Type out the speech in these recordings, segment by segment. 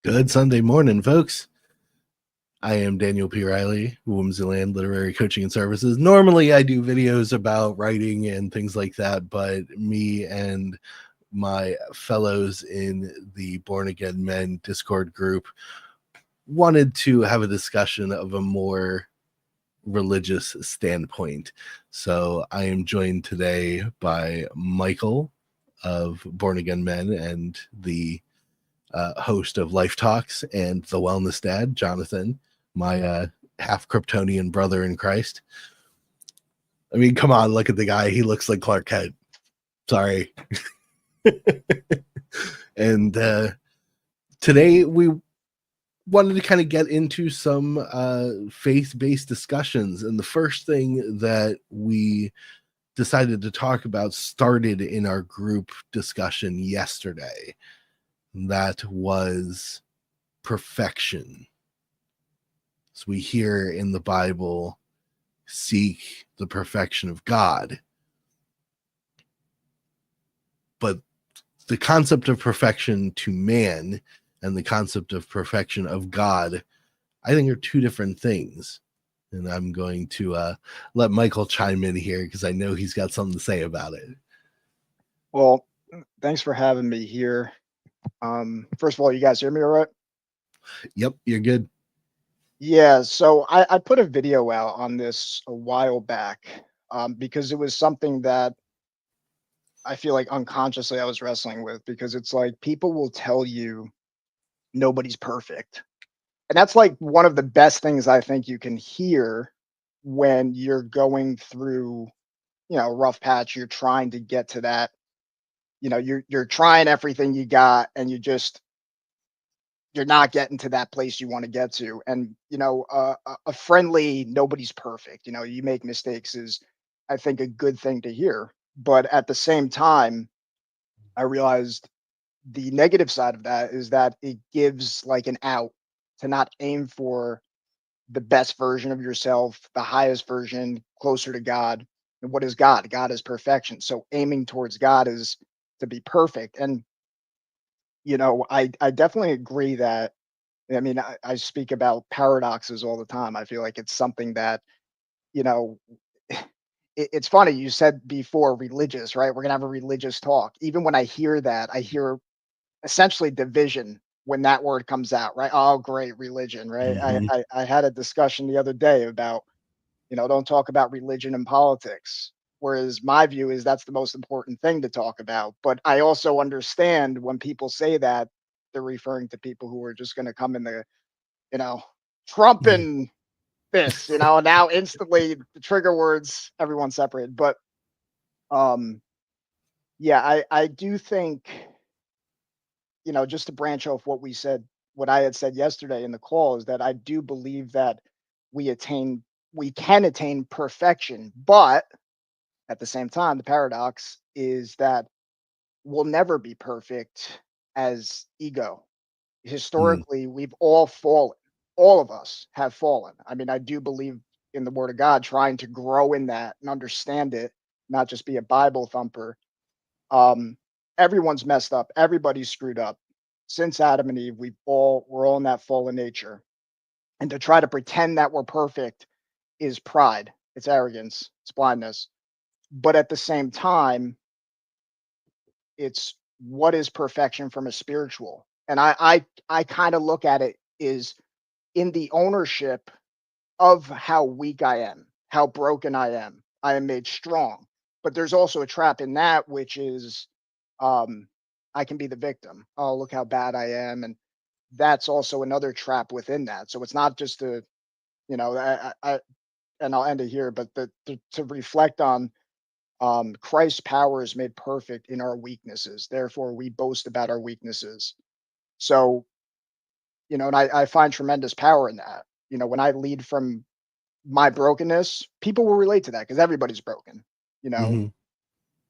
Good Sunday morning, folks. I am Daniel P. Riley, Whimsyland Literary Coaching and Services. Normally, I do videos about writing and things like that, but me and my fellows in the Born Again Men Discord group wanted to have a discussion of a more religious standpoint. So I am joined today by Michael of Born Again Men and the host of Life Talks and The Wellness Dad, Jonathan, my half Kryptonian brother in Christ. I mean, come on, look at the guy. He looks like Clark Kent. Sorry. And today we wanted to kind of get into some faith-based discussions. And the first thing that we decided to talk about started in our group discussion yesterday. That was perfection. So we hear in the Bible, seek the perfection of God. But the concept of perfection to man and the concept of perfection of God, I think, are two different things. And I'm going to let Michael chime in here because I know he's got something to say about it. Well, thanks for having me here. First of all, you guys hear me all right? Yep, you're good. Yeah, so I put a video out on this a while back because it was something that I feel like unconsciously I was wrestling with because it's like people will tell you nobody's perfect. And that's like one of the best things I think you can hear when you're going through, a rough patch. You're trying to get to that, you're trying everything you got and you're not getting to that place you want to get to. And, a friendly, nobody's perfect. You make mistakes is, I think, a good thing to hear. But at the same time, I realized the negative side of that is that it gives like an out to not aim for the best version of yourself, the highest version, closer to God. And what is God? God is perfection. So aiming towards God is to be perfect. And, I definitely agree that I mean, I speak about paradoxes all the time. I feel like it's something that, you know, it's funny. You said before religious, right? We're going to have a religious talk. Even when I hear that, I hear essentially division when that word comes out, right? Oh, great, religion, right? Mm-hmm. I had a discussion the other day about, don't talk about religion and politics. Whereas my view is that's the most important thing to talk about. But I also understand when people say that, they're referring to people who are just going to come in the you know, Trump and this, now instantly the trigger words, everyone's separated. But yeah, I do think, just to branch off what I had said yesterday in the call is that I do believe that we can attain perfection, but at the same time, the paradox is that we'll never be perfect as ego. Historically, we've all fallen. All of us have fallen. I mean, I do believe in the word of God, trying to grow in that and understand it, not just be a Bible thumper. Um, Everyone's messed up. Everybody's screwed up. Since Adam and Eve, we're all in that fallen nature. And to try to pretend that we're perfect is pride. It's arrogance. It's blindness. But at the same time, it's what is perfection from a spiritual. And I kind of look at it is in the ownership of how weak I am, how broken I am made strong. But there's also a trap in that, which is um, I can be the victim. Oh, look how bad I am. And that's also another trap within that. So it's not just and I'll end it here, but to reflect on Christ's power is made perfect in our weaknesses. Therefore, we boast about our weaknesses. So, and I find tremendous power in that. When I lead from my brokenness, people will relate to that because everybody's broken. You know, Mm-hmm.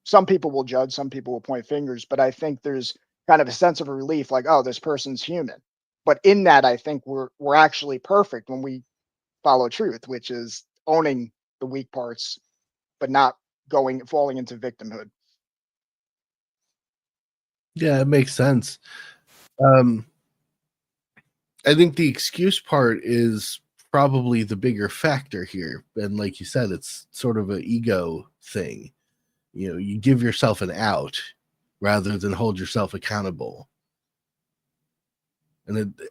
some people will judge, some people will point fingers, but I think there's kind of a sense of relief, like, oh, this person's human. But in that, I think we're actually perfect when we follow truth, which is owning the weak parts, but not falling into victimhood. Yeah, it makes sense. Um, I think the excuse part is probably the bigger factor here. And like you said, it's sort of an ego thing. You know, you give yourself an out rather than hold yourself accountable. And it,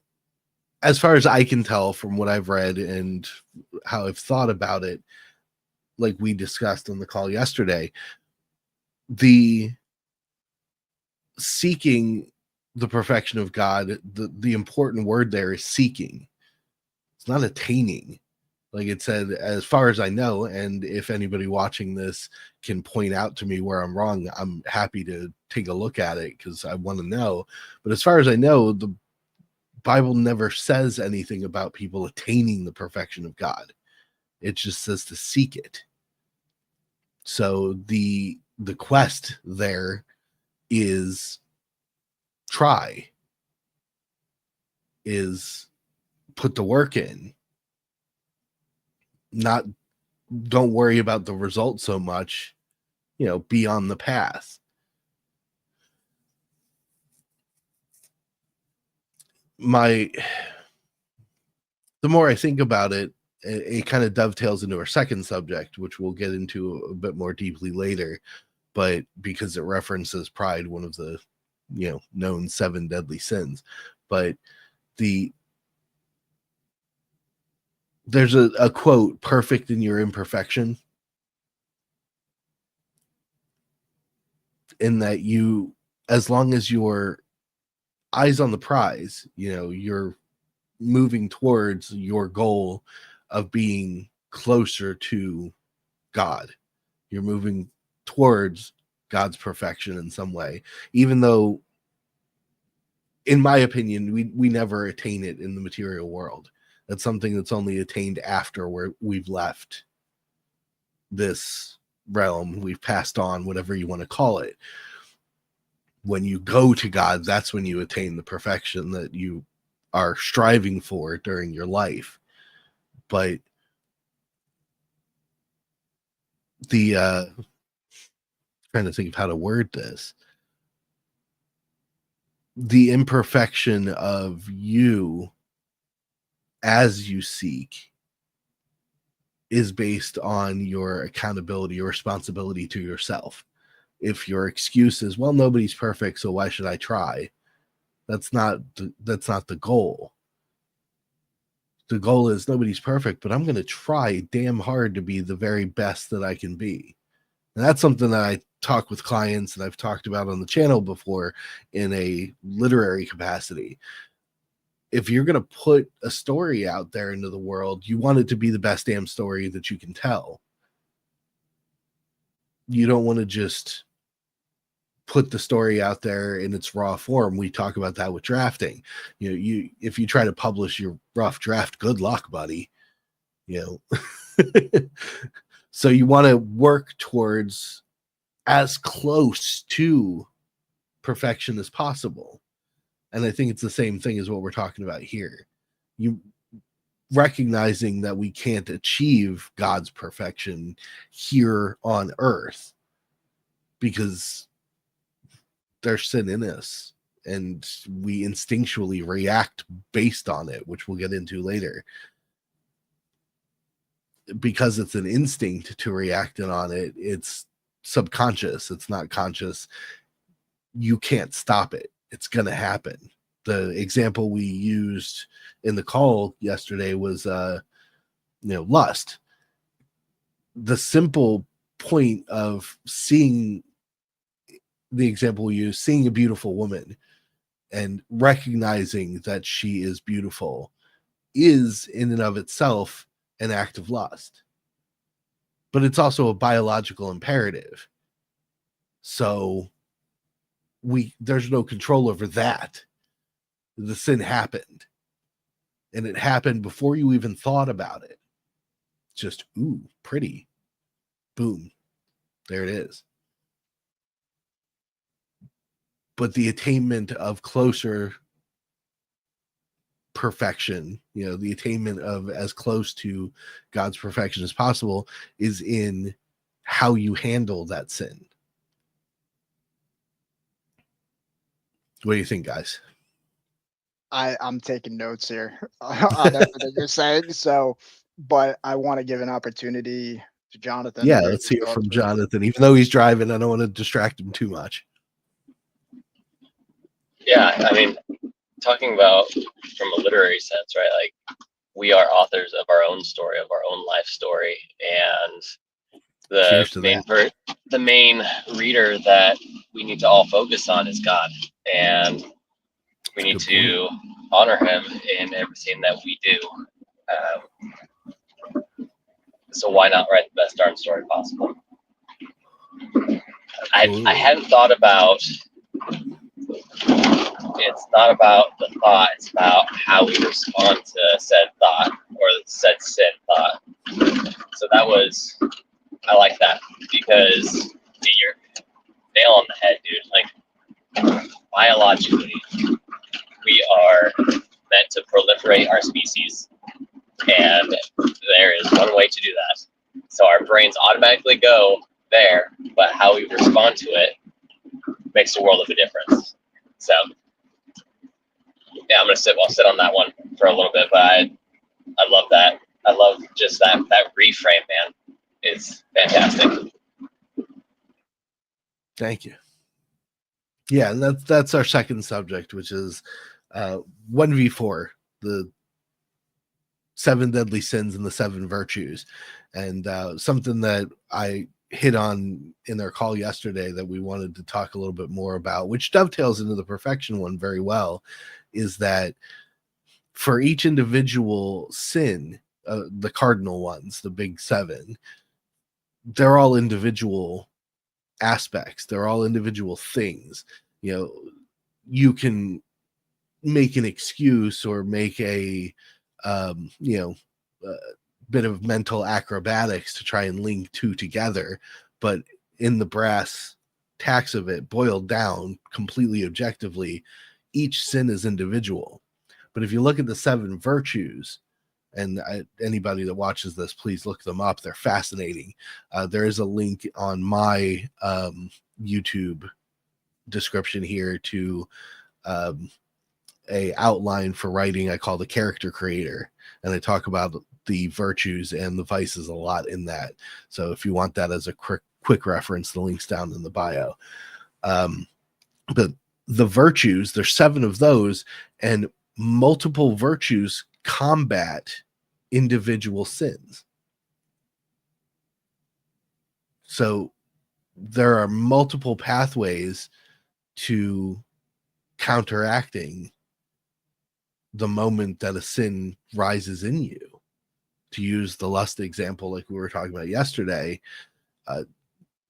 as far as I can tell from what I've read and how I've thought about it, like we discussed on the call yesterday, the seeking the perfection of God, the important word there is seeking. It's not attaining. Like it said, as far as I know, and if anybody watching this can point out to me where I'm wrong, I'm happy to take a look at it because I want to know. But as far as I know, the Bible never says anything about people attaining the perfection of God. It just says to seek it. So the quest there is try, is put the work in, not don't worry about the result so much, you know, be on the path. My The more I think about it, it kind of dovetails into our second subject, which we'll get into a bit more deeply later. But because it references pride, one of the known 7 deadly sins, but the there's a quote, perfect in your imperfection, in that you, as long as your eyes on the prize, you're moving towards your goal of being closer to God. You're moving towards God's perfection in some way, even though, in my opinion, we never attain it in the material world. That's something that's only attained after we've left this realm. We've passed on, whatever you want to call it. When you go to God, that's when you attain the perfection that you are striving for during your life. But the trying to think of how to word this, the imperfection of you as you seek is based on your accountability, your responsibility to yourself. If your excuse is, well, nobody's perfect, so why should I try? That's not the goal. The goal is, nobody's perfect, but I'm going to try damn hard to be the very best that I can be. And that's something that I talk with clients and I've talked about on the channel before in a literary capacity. If you're going to put a story out there into the world, you want it to be the best damn story that you can tell. You don't want to just put the story out there in its raw form. We talk about that with drafting. If you try to publish your rough draft, good luck, buddy. So you want to work towards as close to perfection as possible. And I think it's the same thing as what we're talking about here. You recognizing that we can't achieve God's perfection here on earth because there's sin in us and we instinctually react based on it, which we'll get into later. Because it's an instinct to react on it, it's subconscious, it's not conscious. You can't stop it. It's going to happen. The example we used in the call yesterday was lust. The simple point of seeing, the example we use, seeing a beautiful woman and recognizing that she is beautiful is in and of itself an act of lust. But it's also a biological imperative. So there's no control over that. The sin happened. And it happened before you even thought about it. Just, ooh, pretty. Boom. There it is. But the attainment of closer perfection, the attainment of as close to God's perfection as possible, is in how you handle that sin. What do you think, guys? I'm taking notes here on everything you're saying. So, but I want to give an opportunity to Jonathan to Yeah, hear let's his hear thoughts from first. Jonathan. Even though he's driving, I don't want to distract him too much. Yeah, I mean, talking about from a literary sense, right? Like we are authors of our own story, of our own life story, and the Cheers to main that. the main reader that we need to all focus on is God, and we That's a need good point. to honor Him in everything that we do. So why not write the best darn story possible? I Absolutely. hadn't thought about. It's not about the thought; it's about how we respond to said thought or said sin thought. So that was, I like that because you're nail on the head, dude. Like biologically, we are meant to proliferate our species, and there is one way to do that. So our brains automatically go there, but how we respond to it makes a world of a difference. So yeah, I'm gonna sit on that one for a little bit, but I love that. I love just that reframe, man. It's fantastic. Thank you. Yeah, and that's our second subject, which is 1v4, the 7 deadly sins and the 7 virtues. And something that I hit on in our call yesterday that we wanted to talk a little bit more about, which dovetails into the perfection one very well, is that for each individual sin, the cardinal ones, the big 7, they're all individual aspects. They're all individual things. You know, you can make an excuse or make a you know, bit of mental acrobatics to try and link 2 together, but in the brass tacks of it, boiled down completely objectively, each sin is individual. But if you look at the 7 virtues, and anybody that watches this, please look them up. They're fascinating. There is a link on my YouTube description here to a outline for writing I call the character creator, and I talk about the virtues and the vices a lot in that. So if you want that as a quick reference, the link's down in the bio. But the virtues, there's 7 of those, and multiple virtues combat individual sins. So there are multiple pathways to counteracting the moment that a sin rises in you. To use the lust example, like we were talking about yesterday,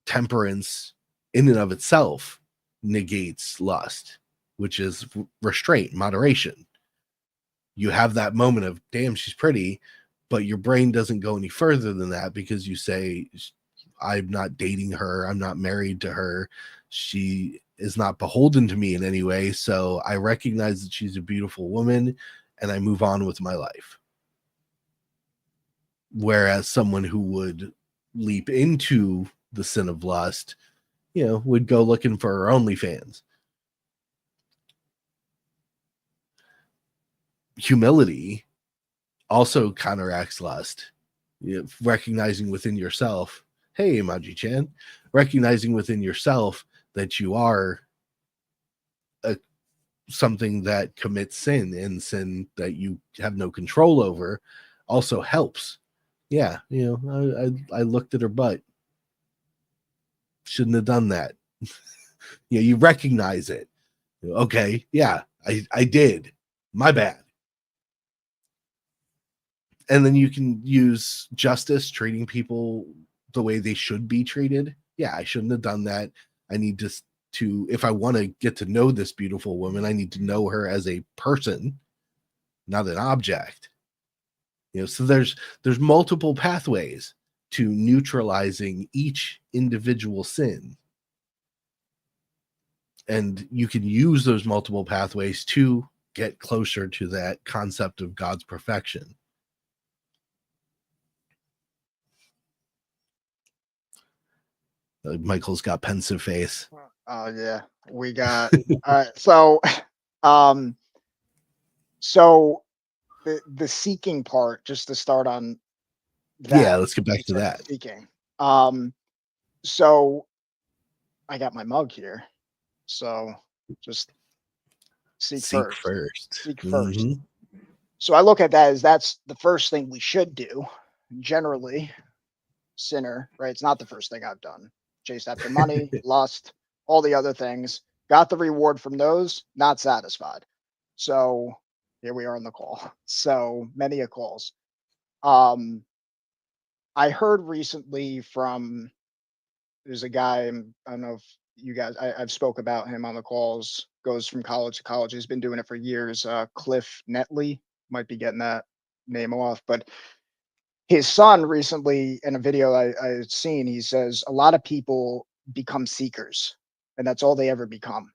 temperance in and of itself negates lust, which is restraint, moderation. You have that moment of, damn, she's pretty, but your brain doesn't go any further than that because you say, I'm not dating her, I'm not married to her, she is not beholden to me in any way. So I recognize that she's a beautiful woman and I move on with my life. Whereas someone who would leap into the sin of lust, would go looking for her OnlyFans. Humility also counteracts lust. Recognizing within yourself, hey, Imaji-chan, recognizing within yourself that you are something that commits sin, and sin that you have no control over also helps. Yeah, I looked at her butt. Shouldn't have done that. You recognize it. Okay, yeah, I did. My bad. And then you can use justice, treating people the way they should be treated. Yeah, I shouldn't have done that. I need to if I want to get to know this beautiful woman, I need to know her as a person, not an object. So there's multiple pathways to neutralizing each individual sin. And you can use those multiple pathways to get closer to that concept of God's perfection. Michael's got pensive face. Oh yeah, we got. All right, so, um, So the seeking part, just to start on Yeah, that, let's get back you to said that. seeking. So I got my mug here. So just seek Seek first. first. Seek first. Hmm. So I look at that as that's the first thing we should do. Generally, sinner, right? It's not the first thing I've done. Chased after money, lust, all the other things. Got the reward from those, not satisfied. So here we are on the call. So many a calls. Um, I heard recently from there's a guy, I don't know if you guys I've spoke about him on the calls, goes from college to college. He's been doing it for years. Cliff Netley, might be getting that name off, but his son recently in a video I had seen, he says a lot of people become seekers and that's all they ever become.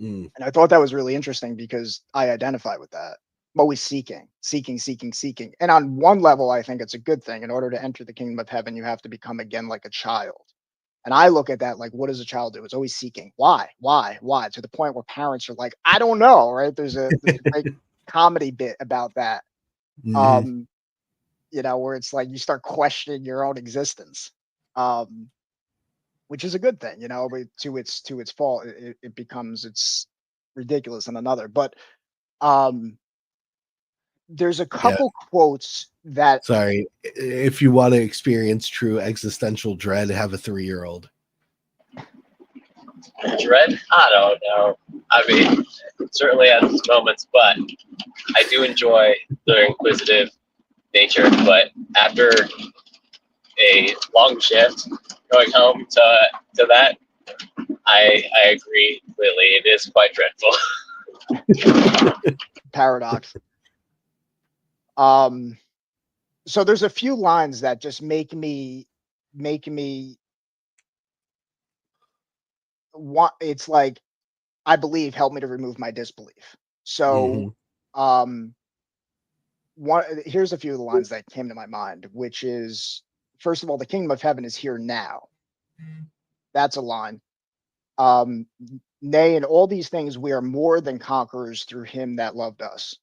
Mm, And I thought that was really interesting because I identify with that. I'm always seeking, seeking, seeking, seeking. And on one level, I think it's a good thing. In order to enter the kingdom of heaven, you have to become again like a child. And I look at that like, what does a child do? It's always seeking. Why? Why? To the point where parents are like, I don't know, right? There's a great comedy bit about that. mhm. Um, where it's like you start questioning your own existence. Um, which is a good thing, but to its fault, it becomes it's ridiculous in another. But um, there's a Yeah. couple quotes that Sorry. If you want to experience true existential dread, have a 3-year-old. Dread? I don't know. I mean, certainly at these moments, but I do enjoy the inquisitive nature. But after a long shift, going home to that, I agree completely. It is quite dreadful. paradox. Um, so there's a few lines that just make me want. It's like I believe help me to remove my disbelief. So, Hmm. um, one here's a few of the lines that came to my mind, which is first of all, the kingdom of heaven is here now. That's a line. Um, Nay, in all these things, we are more than conquerors through him that loved us.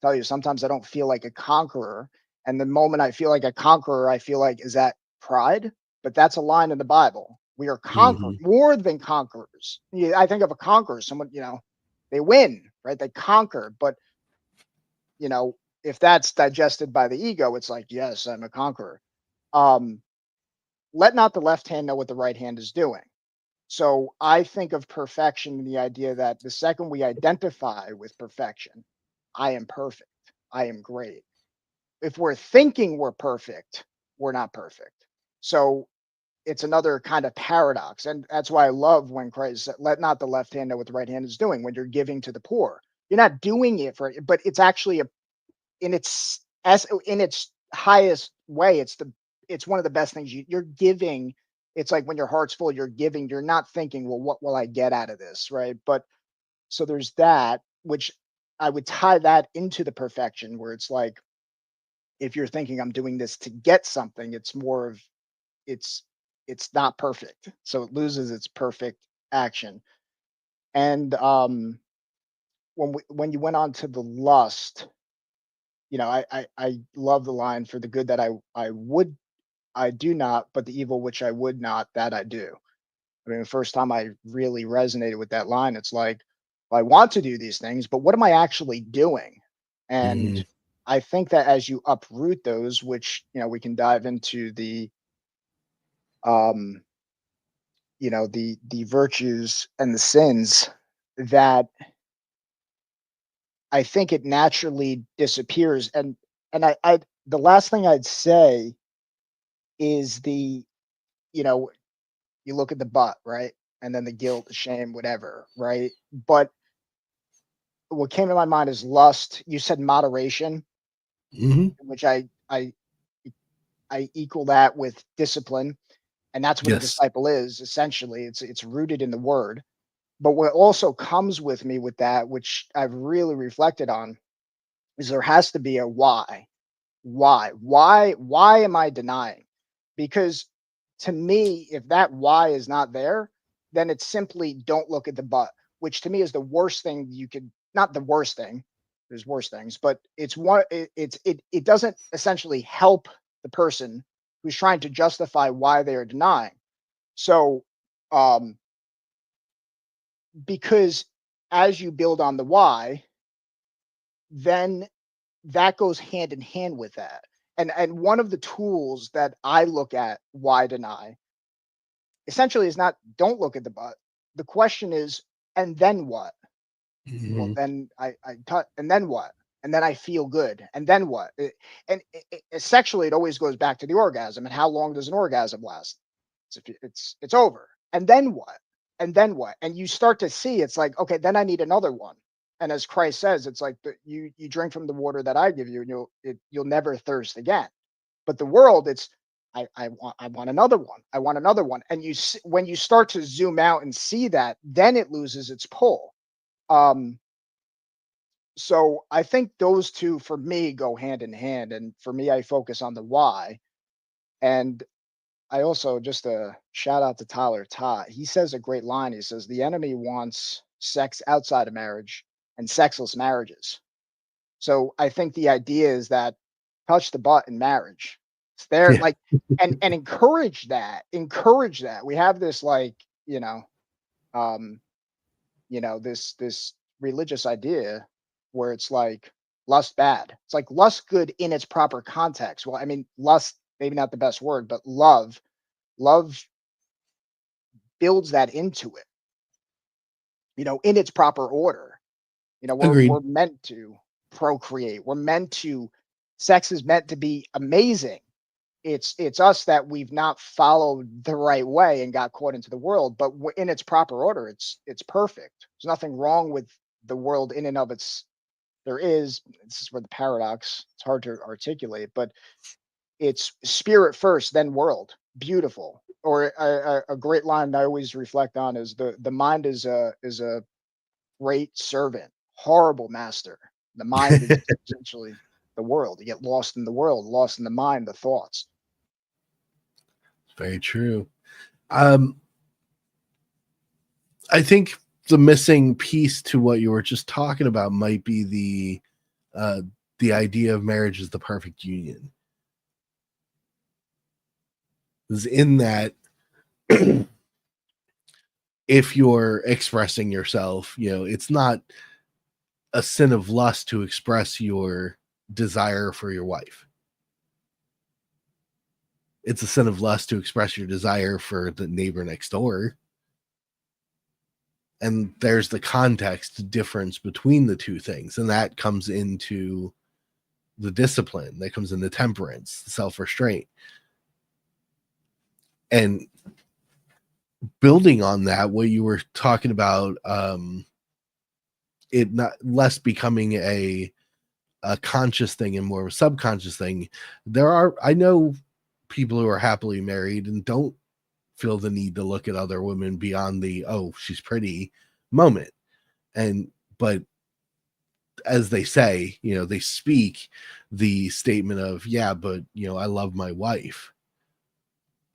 Tell you, sometimes I don't feel like a conqueror. And the moment I feel like a conqueror, I feel like, is that pride? But that's a line in the Bible. We are conquerors, Hmm. more than conquerors. Yeah, I think of a conqueror, someone, they win, right? They conquer. But, you know, if that's digested by the ego, it's like, yes, I'm a conqueror. Um, Let not the left hand know what the right hand is doing. So I think of perfection in the idea that the second we identify with perfection, I am perfect, I am great. If we're thinking we're perfect, we're not perfect. So it's another kind of paradox. And that's why I love when Christ said, let not the left hand know what the right hand is doing when you're giving to the poor. You're not doing it for but it's actually in its highest way, it's one of the best things you're giving. It's like when your heart's full, you're giving, you're not thinking, well, what will I get out of this? Right. But so there's that, which I would tie that into the perfection where it's like, if you're thinking I'm doing this to get something, it's more of it's it's not perfect. So it loses its perfect action. And when you went on to the lust, I love the line for the good that I do not, but the evil which I would not, that I do. I mean, the first time I really resonated with that line, it's like, I want to do these things, but what am I actually doing? And Hmm. I think that as you uproot those, which, we can dive into um, the virtues and the sins, that I think it naturally disappears. And the last thing I'd say is you know, you look at the butt, right? And then the guilt, the shame, whatever, right? But what came to my mind is lust. You said moderation, Hmm. which I equal that with discipline, and that's what a Yes. disciple is essentially. It's rooted in the word. But what also comes with me with that, which I've really reflected on, is there has to be a why. Why am I denying? Because to me, if that why is not there, then it's simply don't look at the butt, which to me is the worst thing you could, not the worst thing. there's worse things, but it doesn't essentially help the person who's trying to justify why they are denying. So, um, because as you build on the why, then that goes hand in hand with that. And one of the tools that I look at why deny essentially is not don't look at the but. The question is, and then what? Well, Mhm. then I cut, and then what? And then I feel good, and then what? Sexually, it always goes back to the orgasm. And how long does an orgasm last? It's over. And then what? And then what? And you start to see it's like, okay, then I need another one. And as Christ says, it's like you drink from the water that I give you, and you'll never thirst again. But the world, it's I want another one. I want another one. And when you start to zoom out and see that, then it loses its pull. Um, so I think those two for me go hand in hand. And for me, I focus on the why. And I also just a shout out to Tyler Todd. He says a great line. He says the enemy wants sex outside of marriage and sexless marriages. So I think the idea is that touch the butt in marriage. It's there, Yeah. like, and encourage that. Encourage that. We have this like, um, this religious idea where it's like lust bad. It's like lust good in its proper context. Well, I mean, lust maybe not the best word, but love builds that into it, in its proper order. We're Agreed. meant to procreate. We're meant to sex is meant to be amazing. It's us that we've not followed the right way and got caught into the world, but in its proper order, it's perfect. There's nothing wrong with the world in and of its there is. This is where the paradox, it's hard to articulate, but it's spirit first, then world. Beautiful. Or a great line that I always reflect on is the mind is a great servant, horrible master. The mind is essentially the world. You get lost in the world, lost in the mind, the thoughts. Very true. Um, I think the missing piece to what you were just talking about might be the idea of marriage as the perfect union. Is in that if you're expressing yourself, it's not a sin of lust to express your desire for your wife. It's a sin of lust to express your desire for the neighbor next door. And there's the context difference between the two things. And that comes into the discipline, that comes into temperance, self-restraint. And building on that, what you were talking about, it not less becoming a conscious thing and more of a subconscious thing. I know people who are happily married and don't feel the need to look at other women beyond the, oh, she's pretty moment. But as they say, they speak the statement of, yeah, but I love my wife.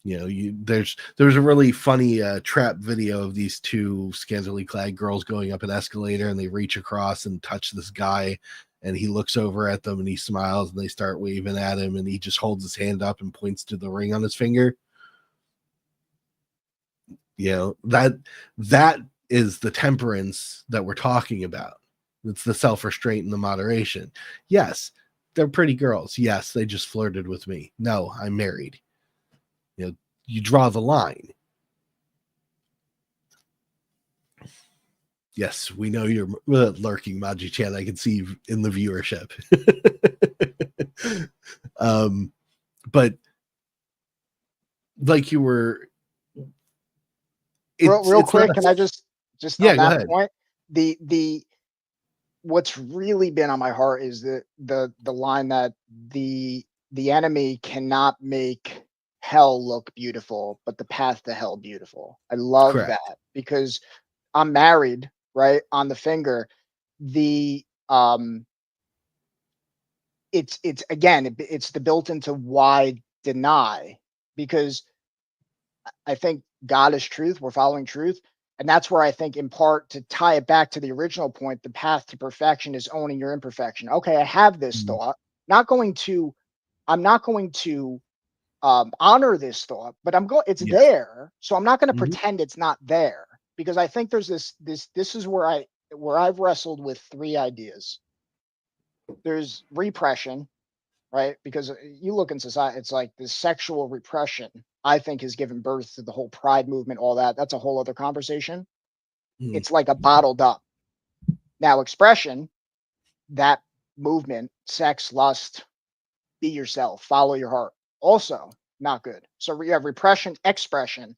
There's a really funny trap video of these two scantily clad girls going up an escalator, and they reach across and touch this guy, and he looks over at them and he smiles, and they start waving at him, and he just holds his hand up and points to the ring on his finger. That is the temperance that we're talking about. It's the self-restraint and the moderation. Yes, they're pretty girls. Yes, they just flirted with me. No, I'm married. You draw the line. Yes, we know you're lurking, Maji Chan. I can see you in the viewership. But like you were, Real it's not quick, can I just yeah, on go that ahead. point, the what's really been on my heart is the line that the enemy cannot make hell look beautiful, but the path to hell beautiful. I love Correct. that because I'm married, right? On the finger. The it's again, it's the built into why deny, because I think God is truth. We're following truth. And that's where I think, in part, to tie it back to the original point, the path to perfection is owning your imperfection. Okay, I have this thought. I'm not going to honor this thought, but it's Yes. there. So I'm not going to Mhm. pretend it's not there, because I think there's this is where I've wrestled with three ideas. There's repression, right? Because you look in society, it's like this sexual repression, I think, has given birth to the whole pride movement, all that. That's a whole other conversation. Mhm. It's like a bottled up. Now, expression, that movement, sex, lust, be yourself, follow your heart, also not good. So you have repression, expression,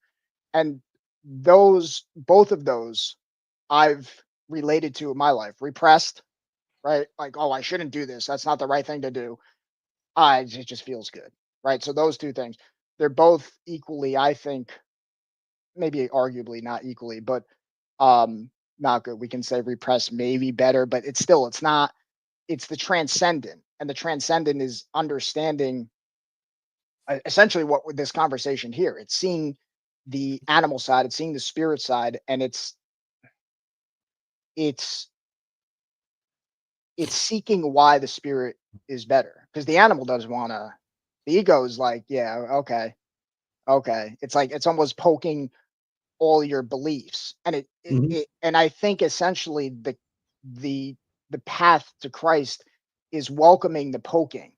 and both of those I've related to in my life. Repressed, right? Like, oh, I shouldn't do this. That's not the right thing to do. It just feels good, right? So those two things, they're both equally, I think, maybe arguably not equally, but um, not good. We can say repressed maybe better, but it's not. It's the transcendent, and the transcendent is understanding essentially what with this conversation here. It's seeing the animal side, it's seeing the spirit side, and it's it's seeking why the spirit is better, because the animal doesn't want to. The ego is like, yeah, okay, okay. It's like it's almost poking all your beliefs, and Mhm. and I think essentially the the path to Christ is welcoming the poking,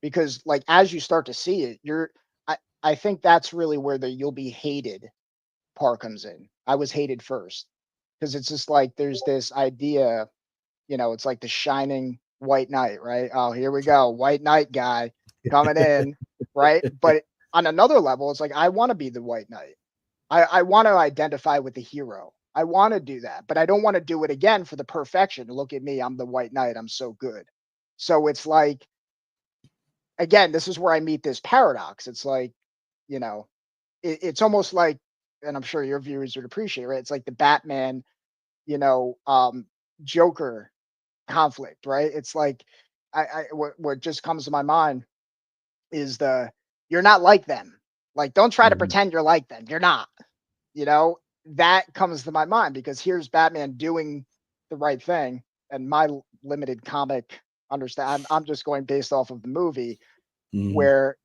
because like as you start to see it, I think that's really where the you'll be hated part comes in. I was hated first, because it's just like there's this idea, it's like the shining white knight, right? Oh, here we go, white knight guy coming in, right? But on another level, it's like I want to be the white knight. I want to identify with the hero. I want to do that, but I don't want to do it again for the perfection. Look at me, I'm the white knight. I'm so good. So it's like, again, this is where I meet this paradox. It's like, you know, it's almost like, and I'm sure your viewers would appreciate, right? It's like the Batman, you know, um, Joker conflict, right? It's like, what just comes to my mind is you're not like them. Like, don't try to Mhm. pretend you're like them. You're not, you know, that comes to my mind, because here's Batman doing the right thing. And my limited comic understand, I'm just going based off of the movie, Mhm. where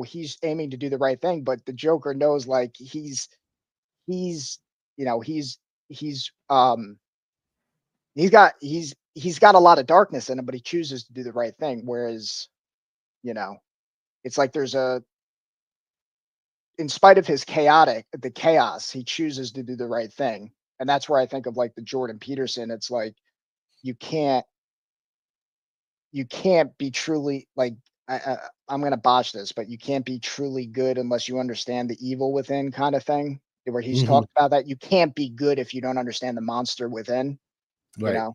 he's aiming to do the right thing, but the Joker knows, like, he's you know he's got a lot of darkness in him, but he chooses to do the right thing. Whereas, you know it's like there's in spite of the chaos, he chooses to do the right thing. And that's where I think of, like, the Jordan Peterson. It's like, you can't you can't be truly, like, I'm gonna botch this, but you can't be truly good unless you understand the evil within, kind of thing. Where he's Mhm. talked about that you can't be good if you don't understand the monster within. You Right. know,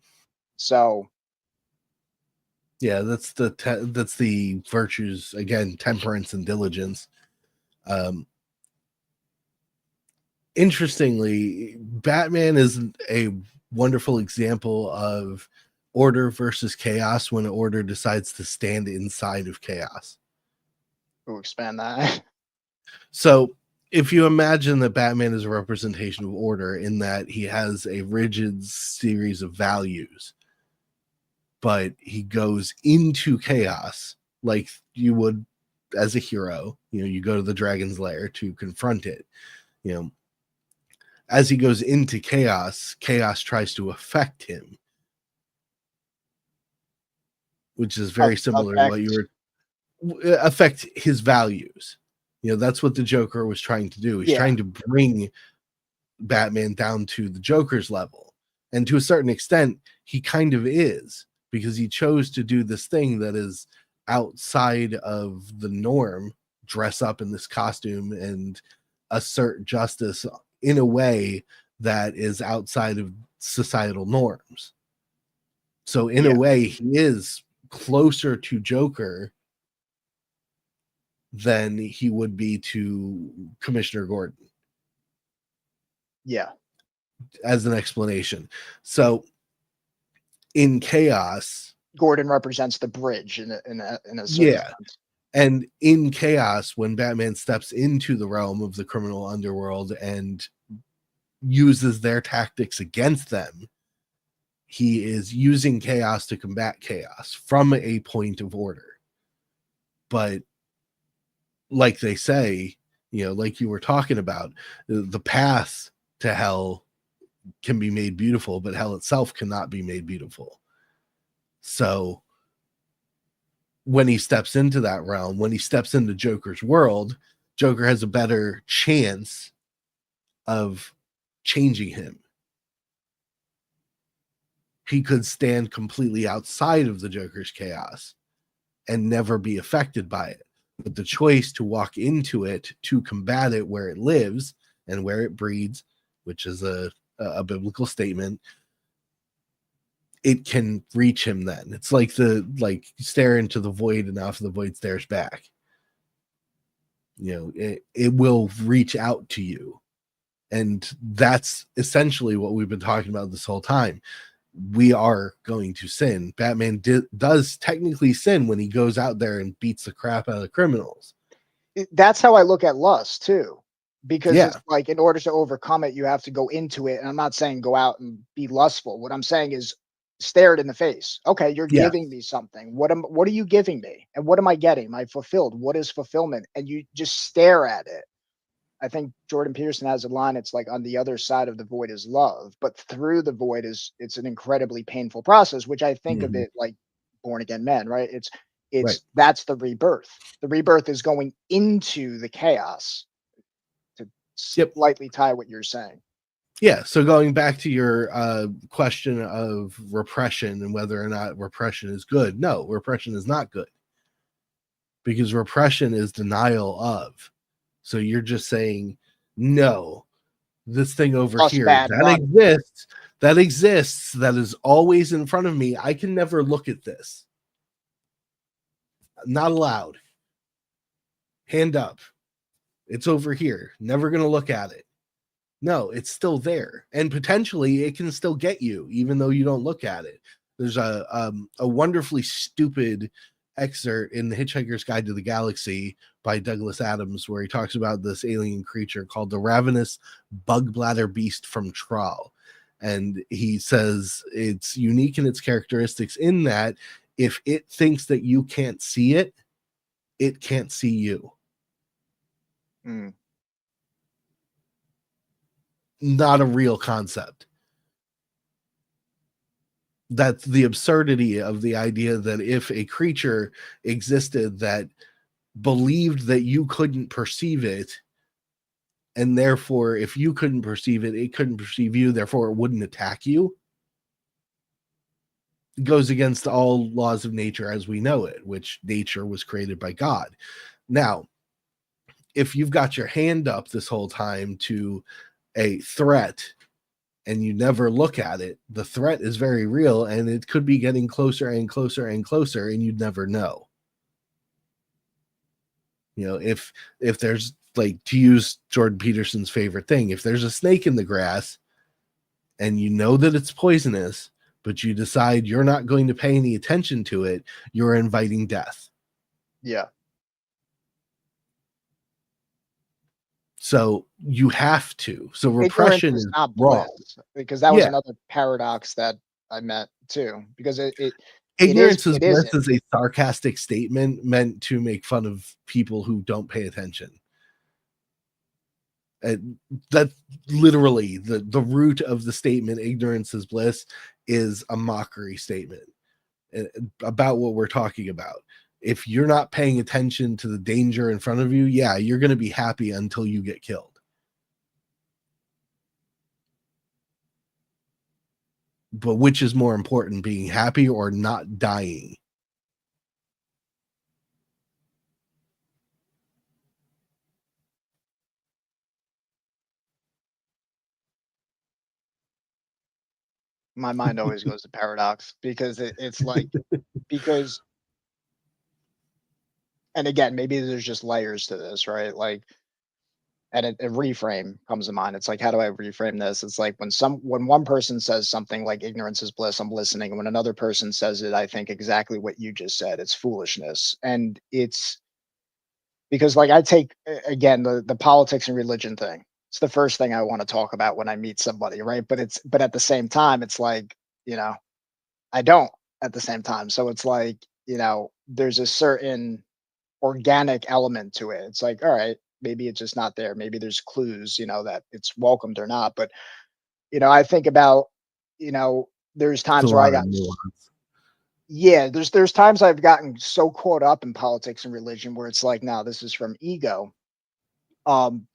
so Yeah, that's the virtues again, temperance and diligence. Um, Interestingly, Batman is a wonderful example of order versus chaos when order decides to stand inside of chaos. we'll expand that. So, if you imagine that Batman is a representation of order in that he has a rigid series of values, but he goes into chaos like you would as a hero. You go to the dragon's lair to confront it. You know, as he goes into chaos, chaos tries to affect him, which is very similar to what you Affect. were affect his values. That's what the Joker was trying to do. He's Yeah, trying to bring Batman down to the Joker's level. And to a certain extent, he kind of is, because he chose to do this thing that is outside of the norm, dress up in this costume and assert justice in a way that is outside of societal norms. So in a yeah, way, he is closer to Joker than he would be to Commissioner Gordon, yeah. as an explanation. So in chaos, Gordon represents the bridge in a certain yeah. sense. And in chaos, when Batman steps into the realm of the criminal underworld and uses their tactics against them. He is using chaos to combat chaos from a point of order. But like they say, like you were talking about, the path to hell can be made beautiful, but hell itself cannot be made beautiful. So when he steps into that realm, when he steps into Joker's world, Joker has a better chance of changing him. He could stand completely outside of the Joker's chaos and never be affected by it. But the choice to walk into it, to combat it where it lives and where it breeds, which is a biblical statement, it can reach him then. It's like stare into the void enough, the void stares back. It will reach out to you. And that's essentially what we've been talking about this whole time. We are going to sin. Batman does technically sin when he goes out there and beats the crap out of criminals. That's how I look at lust too, because Yeah. it's like, in order to overcome it, you have to go into it. And I'm not saying go out and be lustful. What I'm saying is stare it in the face. Okay, you're giving me something. What are you giving me? And what am I getting? Am I fulfilled? What is fulfillment? And you just stare at it. I think Jordan Peterson has a line. It's like, on the other side of the void is love, but through the void it's an incredibly painful process, which I think of it like born again men, right? It's right. That's the rebirth. The rebirth is going into the chaos, to slightly tie what you're saying. Yeah. So going back to your question of repression and whether or not repression is good. No, repression is not good, because repression is denial of. So you're just saying, no, this thing over here that exists, that is always in front of me. I can never look at this. Not allowed. Hand up. It's over here. Never going to look at it. No, it's still there. And potentially it can still get you, even though you don't look at it. There's a wonderfully stupid excerpt in The Hitchhiker's Guide to the Galaxy by Douglas Adams, where he talks about this alien creature called the ravenous bug bladder beast from Traal. And he says it's unique in its characteristics in that if it thinks that you can't see it, it can't see you. Not a real concept. That's the absurdity of the idea that if a creature existed that believed that you couldn't perceive it, and therefore if you couldn't perceive it, it couldn't perceive you, therefore it wouldn't attack you, it goes against all laws of nature as we know it, which nature was created by God. Now, if you've got your hand up this whole time to a threat and you never look at it, the threat is very real and it could be getting closer and closer and closer, and you'd never know. If there's, like, to use Jordan Peterson's favorite thing, if there's a snake in the grass and you know that it's poisonous, but you decide you're not going to pay any attention to it, you're inviting death. Yeah. So you have to. So repression is not wrong. Bliss, because that was another paradox that I met too. Because ignorance is bliss is a sarcastic statement meant to make fun of people who don't pay attention. That literally the root of the statement, ignorance is bliss, is a mockery statement about what we're talking about. If you're not paying attention to the danger in front of you, yeah, you're going to be happy until you get killed. But which is more important, being happy or not dying? My mind always goes to paradox, because it's like, because, and again, maybe there's just layers to this, right? Like, and a reframe comes to mind. It's like, how do I reframe this? It's like when one person says something like ignorance is bliss, I'm listening. And when another person says it, I think exactly what you just said. It's foolishness. And it's because, like, I take, again, the politics and religion thing. it's the first thing I want to talk about when I meet somebody, right? But at the same time, it's like, I don't at the same time. So it's like, there's a certain organic element to it. It's like, all right, maybe it's just not there. Maybe there's clues, that it's welcomed or not. But, I think about, there's It's a times where I lot of got, nuance. yeah, there's times I've gotten so caught up in politics and religion where it's like, no, this is from ego. Um,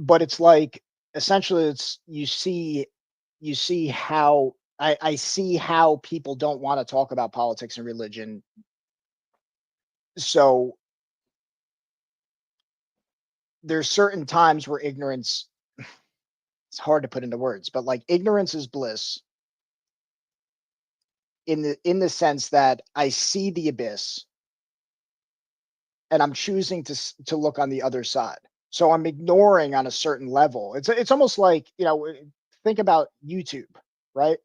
but it's like, essentially it's, you see how I see how people don't want to talk about politics and religion. So there's certain times where ignorance, it's hard to put into words, but like ignorance is bliss in the sense that I see the abyss and I'm choosing to look on the other side. So I'm ignoring on a certain level. It's almost like, think about YouTube, right?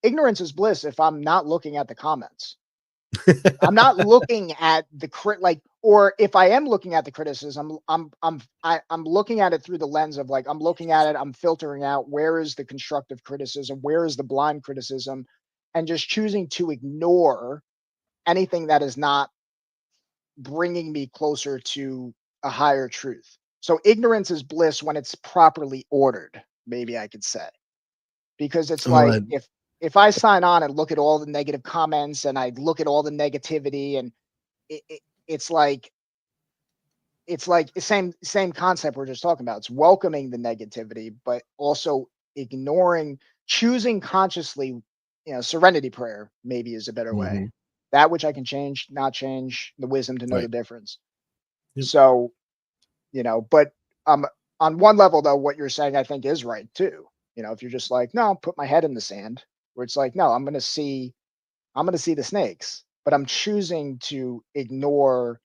Ignorance is bliss if I'm not looking at the comments. I'm not looking at the or if I am looking at the criticism, I'm looking at it through the lens of like, I'm looking at it, I'm filtering out where is the constructive criticism, where is the blind criticism, and just choosing to ignore anything that is not bringing me closer to a higher truth. So ignorance is bliss when it's properly ordered, maybe I could say, because it's Well, like if I sign on and look at all the negative comments and I look at all the negativity and it, it, it's like the same concept we're just talking about. It's welcoming the negativity, but also ignoring, choosing consciously, serenity prayer maybe is a better way. mhm. That which I can change, not change, the wisdom to know the Right. difference. Yep. So, but on one level though, what you're saying I think is right too. If you're just like, no, I'll put my head in the sand, where it's like, no, I'm gonna see the snakes, but I'm choosing to ignore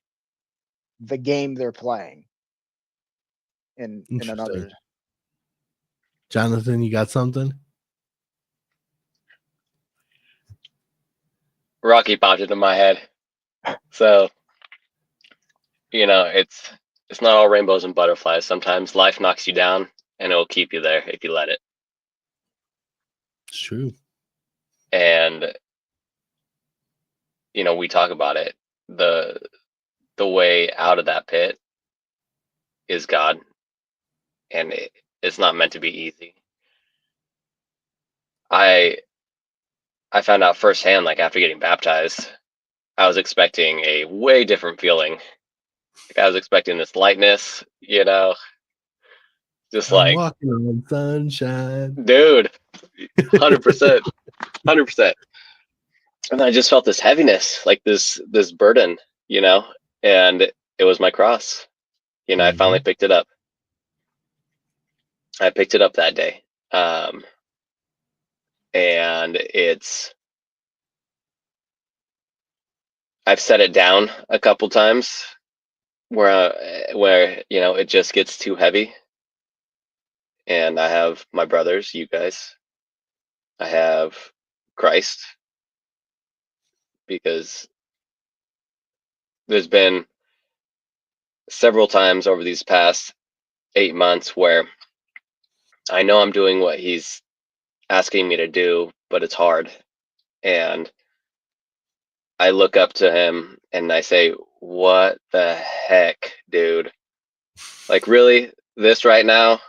the game they're playing in Interesting. another. Jonathan, you got something? Rocky popped into my head. So, it's not all rainbows and butterflies. Sometimes life knocks you down and it will keep you there if you let it. It's true. And we talk about it. The way out of that pit is God, and it's not meant to be easy. I found out firsthand, like after getting baptized, I was expecting a way different feeling. Like I was expecting this lightness, just I'm like, walking on sunshine. dude, 100%, 100%. And I just felt this heaviness, like this burden, and it was my cross. I finally Mhm. picked it up. I picked it up that day. And I've set it down a couple times where it just gets too heavy, and I have my brothers, you guys, I have Christ, because there's been several times over these past 8 months where I know I'm doing what he's asking me to do, but it's hard, and I look up to him and I say, what the heck, dude? Like, really, this right now?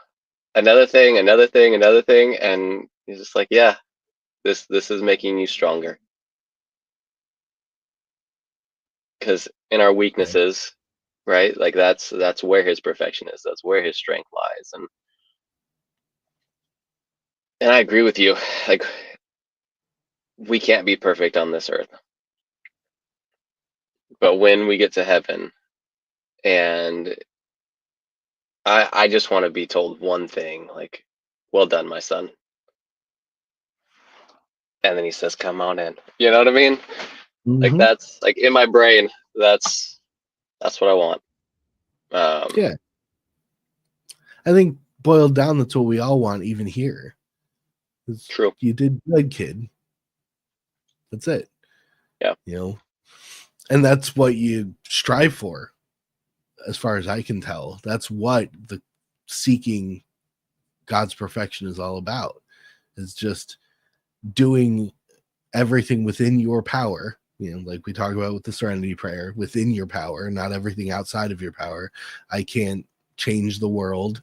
Another thing, another thing, another thing, and he's just like, yeah, this is making you stronger. Because in our Right. weaknesses, right? Like that's where his perfection is. That's where his strength lies. And I agree with you. Like, we can't be perfect on this earth, but when we get to heaven, and I just want to be told one thing, like, well done, my son. And then he says, come on in. You know what I mean? Like, Mhm. that's like in my brain. That's what I want. Yeah. I think boiled down, that's what we all want, even here. True. You did good, kid. That's it. Yeah. And that's what you strive for, as far as I can tell. That's what the seeking God's perfection is all about. It's just doing everything within your power, like we talk about with the Serenity Prayer, within your power, not everything outside of your power. I can't change the world.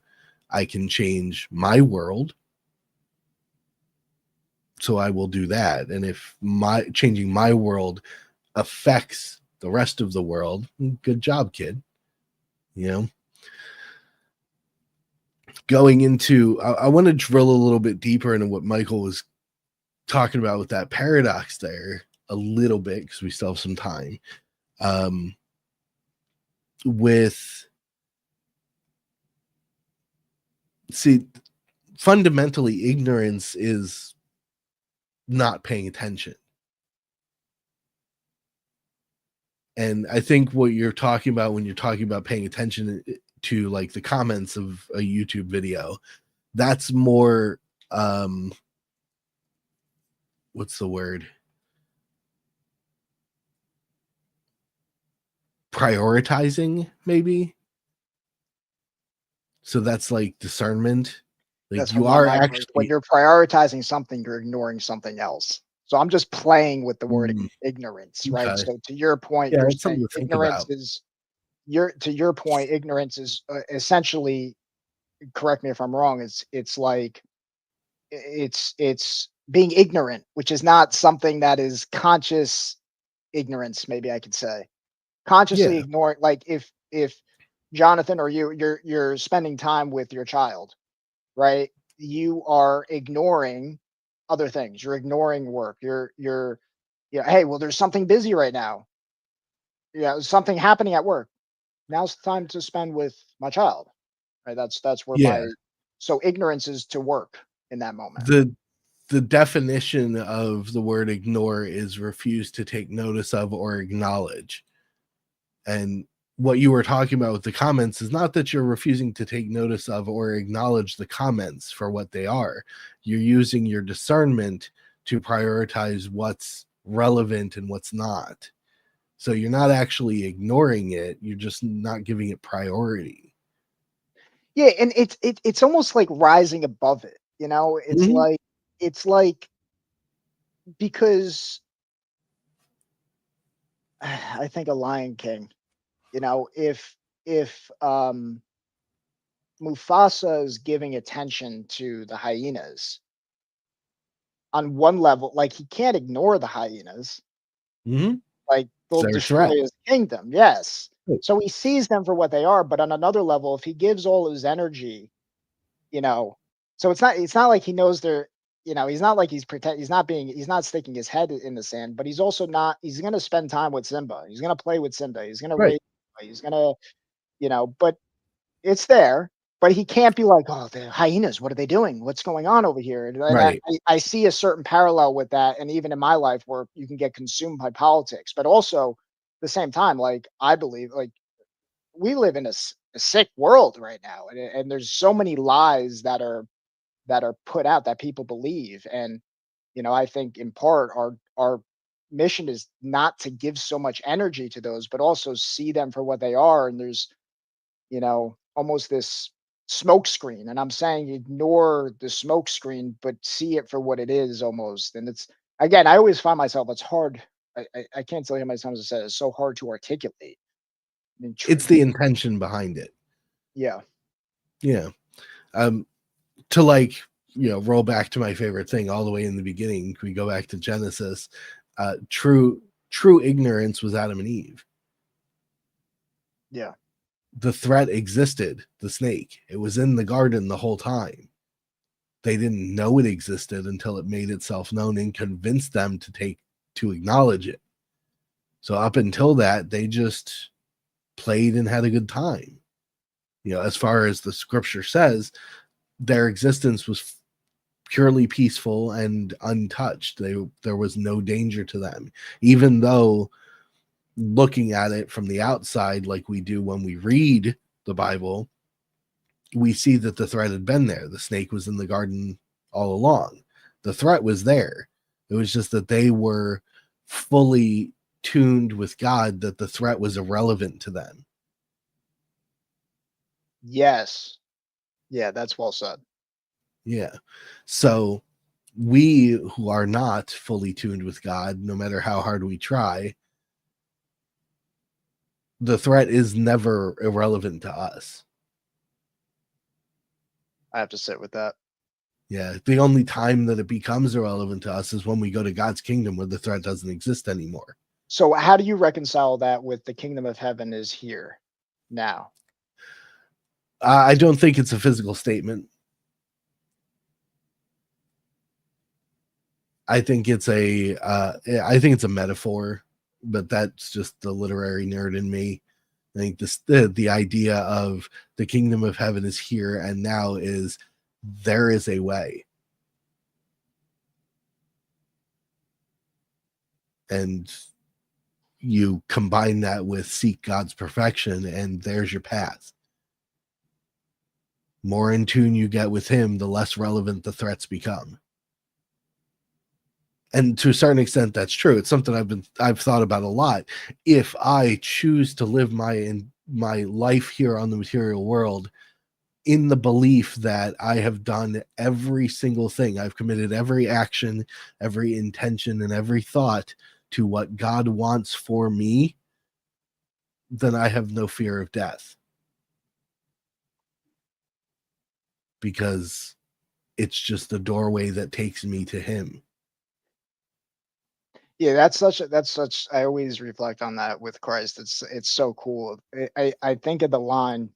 I can change my world. So I will do that. And if changing my world affects the rest of the world, good job, kid. Going into, I want to drill a little bit deeper into what Michael was talking about with that paradox there a little bit, because we still have some time. Fundamentally, ignorance is not paying attention. And I think what you're talking about when you're talking about paying attention to like the comments of a YouTube video, that's more, what's the word? Prioritizing, maybe. So that's like discernment. Like That's you what are my word. actually, When you're prioritizing something, you're ignoring something else. So I'm just playing with the word ignorance, right? okay. So to your point, Yeah, you're it's something saying to think ignorance about. is your point. Ignorance is essentially, correct me if I'm wrong. It's like it's being ignorant, which is not something that is conscious ignorance. Maybe I could say consciously Yeah, ignoring. Like if Jonathan or you're spending time with your child, right? You are ignoring other things. You're ignoring work. Yeah, hey, well, there's something busy right now. Yeah, something happening at work. Now's the time to spend with my child. Right. That's where yeah. so ignorance is to work in that moment. The definition of the word ignore is refuse to take notice of or acknowledge. And what you were talking about with the comments is not that you're refusing to take notice of or acknowledge the comments for what they are. You're using your discernment to prioritize what's relevant and what's not. So you're not actually ignoring it. You're just not giving it priority. Yeah, and it's almost like rising above it. Mhm. It's like because I think a Lion King, if Mufasa is giving attention to the hyenas on one level, like he can't ignore the hyenas, Mhm. like they'll They're a destroy threat. his kingdom. Yes. Right. So he sees them for what they are, but on another level, if he gives all his energy, you know, so it's not like he knows they're, he's not like he's not sticking his head in the sand, but he's also not, he's going to spend time with Simba. He's going to play with Simba. He's going to Right. raise, he's going to, but it's there, but he can't be like, "Oh, the hyenas, what are they doing? What's going on over here?" And Right. I see a certain parallel with that, and even in my life where you can get consumed by politics, but also at the same time, like I believe, like we live in a sick world right now, and there's so many lies that are put out that people believe, and I think in part our mission is not to give so much energy to those, but also see them for what they are, and there's almost this smoke screen. And I'm saying ignore the smoke screen, but see it for what it is almost. And it's, again, I always find myself, it's hard. I can't tell you how many times I said it's so hard to articulate. I mean, It's the intention behind it. yeah. Yeah. To like, roll back to my favorite thing all the way in the beginning. We go back to Genesis. True ignorance was Adam and Eve. Yeah. The threat existed, the snake. It was in the garden the whole time. They didn't know it existed until it made itself known and convinced them to acknowledge it. So up until that, they just played and had a good time. As far as the scripture says, their existence was purely peaceful and untouched. There was no danger to them, even though looking at it from the outside, like we do when we read the Bible, we see that the threat had been there. The snake was in the garden all along. The threat was there. It was just that they were fully tuned with God, that the threat was irrelevant to them. Yes. Yeah. That's well said. Yeah. So we who are not fully tuned with God, no matter how hard we try, the threat is never irrelevant to us. I have to sit with that. Yeah. The only time that it becomes irrelevant to us is when we go to God's kingdom where the threat doesn't exist anymore. So how do you reconcile that with the kingdom of heaven is here now? I don't think it's a physical statement. I think it's a metaphor, but that's just the literary nerd in me. I think the idea of the kingdom of heaven is here and now is there is a way. And you combine that with seek God's perfection, and there's your path. More in tune you get with him, the less relevant the threats become. And to a certain extent, that's true. It's something I've thought about a lot. If I choose to live my life here on the material world in the belief that I have done every single thing, I've committed every action, every intention, and every thought to what God wants for me, then I have no fear of death. Because it's just the doorway that takes me to him. Yeah, I always reflect on that with Christ. It's so cool. I think of the line,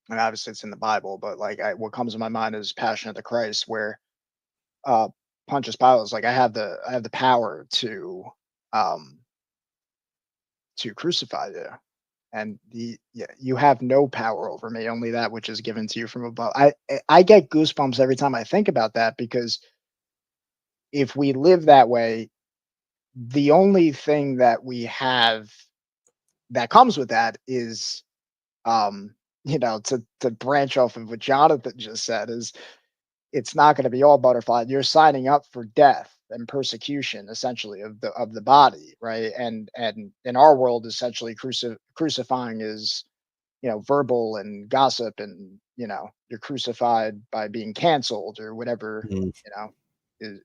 and obviously it's in the Bible, but like what comes to my mind is Passion of the Christ, where uh Pontius Pilate is like, I have the power um to crucify you. And you have no power over me, only that which is given to you from above. I get goosebumps every time I think about that, because if we live that way, the only thing that we have that comes with that is, to branch off of what Jonathan just said, is it's not going to be all butterfly. You're signing up for death and persecution, essentially, of the body, right? And in our world, essentially, crucifying is, verbal and gossip, and you're crucified by being canceled or whatever, Mm.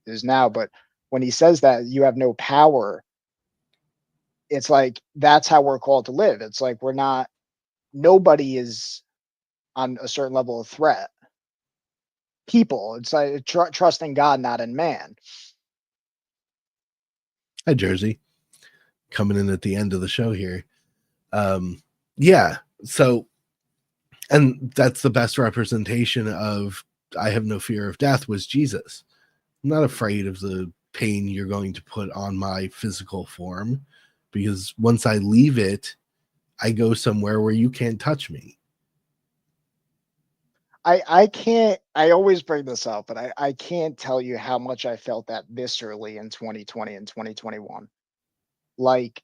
is now. But when he says that you have no power, it's like that's how we're called to live. It's like nobody is on a certain level of threat. People, it's like trusting God, not in man. Hi, Jersey. Coming in at the end of the show here. Yeah. So, and that's the best representation of I have no fear of death was Jesus. I'm not afraid of the pain you're going to put on my physical form, because once I leave it, I go somewhere where you can't touch me. I can't, I always bring this up, but I can't tell you how much I felt that viscerally in 2020 and 2021. Like,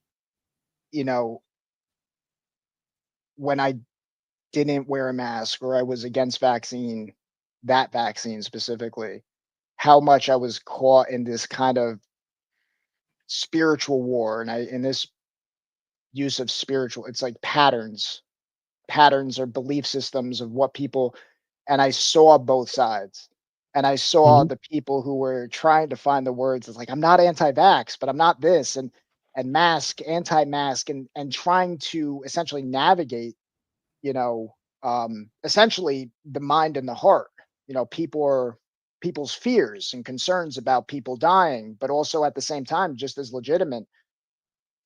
you know, when I didn't wear a mask, or I was against that vaccine specifically, how much I was caught in this kind of spiritual war. And in this use of spiritual, it's like patterns or belief systems of what people, and I saw both sides. And I saw Mhm. the people who were trying to find the words. It's like, I'm not anti-vax, but I'm not this, and mask, anti-mask, and trying to essentially navigate, essentially the mind and the heart. People's fears and concerns about people dying, but also at the same time, just as legitimate,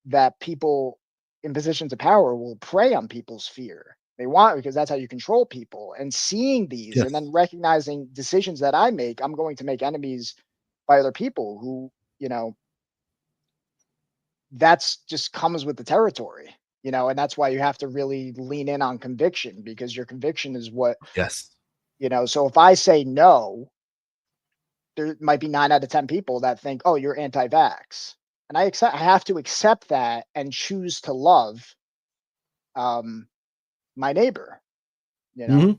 that people in positions of power will prey on people's fear. They want, because that's how you control people. And seeing these, and Yes. then recognizing decisions that I make, I'm going to make enemies by other people who, that's just comes with the territory, and that's why you have to really lean in on conviction, because your conviction is what, Yes. so if I say no, there might be 9 out of 10 people that think, oh, you're anti-vax. And I have to accept that and choose to love, um, my neighbor, you know? Hmm.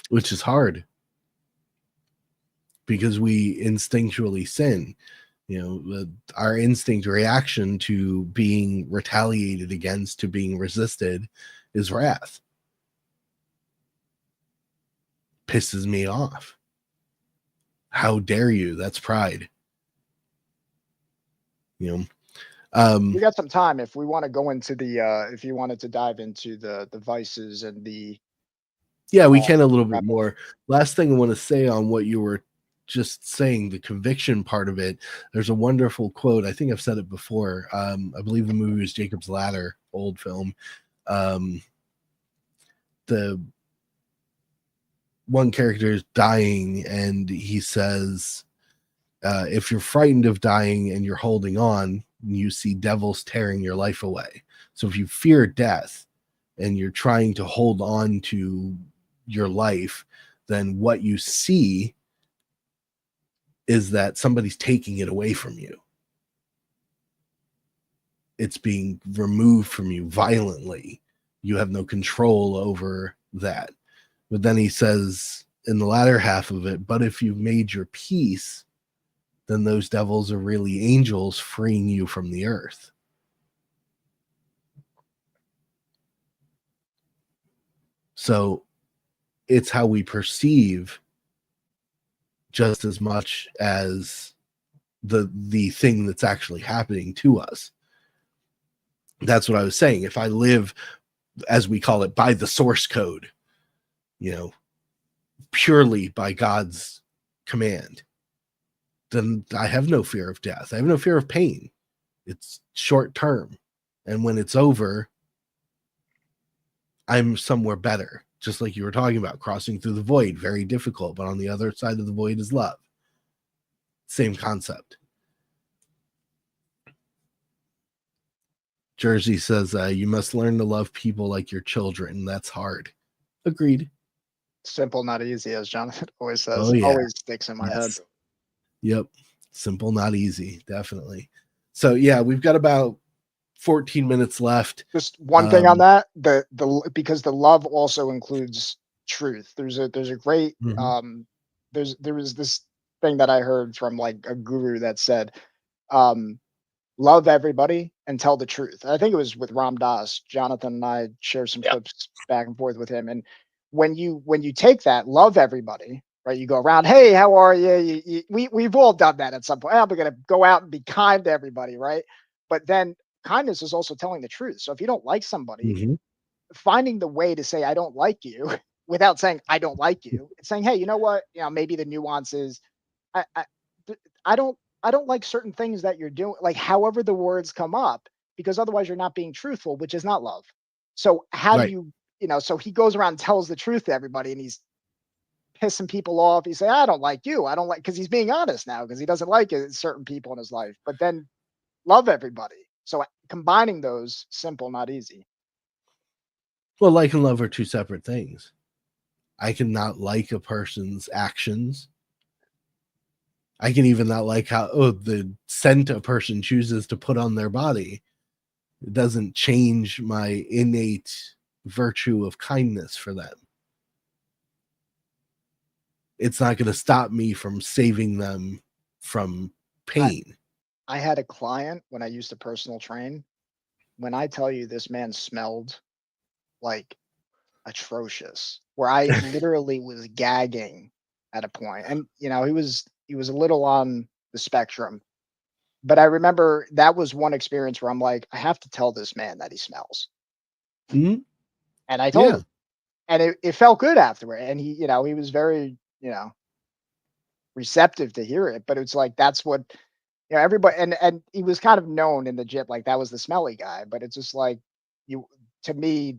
Which is hard because we instinctually sin. Our instinct reaction to being retaliated against, to being resisted, is wrath. Pisses me off. How dare you? That's pride. You know, We got some time if we want to go into the if you wanted to dive into the vices and the yeah, we can a little bit rebel. more. Last thing I want to say on what you were just saying, the conviction part of it. There's a wonderful quote. I think I've said it before. I believe the movie was Jacob's Ladder, old film. The one character is dying, and he says, if you're frightened of dying and you're holding on, you see devils tearing your life away. So if you fear death and you're trying to hold on to your life, then what you see is that somebody's taking it away from you. It's being removed from you violently. You have no control over that. But then he says in the latter half of it, but if you've made your peace, then those devils are really angels freeing you from the earth. So it's how we perceive just as much as the thing that's actually happening to us. That's what I was saying. If I live, as we call it, by the source code, purely by God's command, then I have no fear of death. I have no fear of pain. It's short term. And when it's over, I'm somewhere better. Just like you were talking about, crossing through the void, very difficult, but on the other side of the void is love. Same concept. Jersey says, you must learn to love people like your children. That's hard. Agreed. Simple, not easy, as Jonathan always says. Oh, yeah. Always sticks in my head. Yep. Simple, not easy. Definitely. So, yeah, we've got about 14 minutes left. Just one thing on that, because the love also includes truth. There's a great there was this thing that I heard from like a guru that said, love everybody and tell the truth. I think it was with Ram Dass. Jonathan and I share some clips back and forth with him. And when you take that, love everybody, right? You go around, hey, how are you? We've all done that at some point. I'm gonna go out and be kind to everybody, right? But then kindness is also telling the truth. So if you don't like somebody, finding the way to say I don't like you without saying I don't like you, it's saying, hey, you know what? Maybe the nuances. I I, I don't like certain things that you're doing, like however the words come up, because otherwise you're not being truthful, which is not love. So how do you, so he goes around and tells the truth to everybody and he's pissing people off. He say, I don't like you. I don't like, because he's being honest now because he doesn't like certain people in his life, but then love everybody. So combining those, simple, not easy. Well, like and love are two separate things. I can not like a person's actions. I can even not like how the scent a person chooses to put on their body. It doesn't change my innate virtue of kindness for them. It's not going to stop me from saving them from pain. I had a client when I used to personal train. When I tell you this man smelled like atrocious, where I literally was gagging at a point. And he was a little on the spectrum. But I remember that was one experience where I'm like, I have to tell this man that he smells. Mm-hmm. And I told him. And it felt good afterward. And he was very, receptive to hear it. But it's like that's what everybody, and he was kind of known in the gym, like that was the smelly guy. But it's just like to me,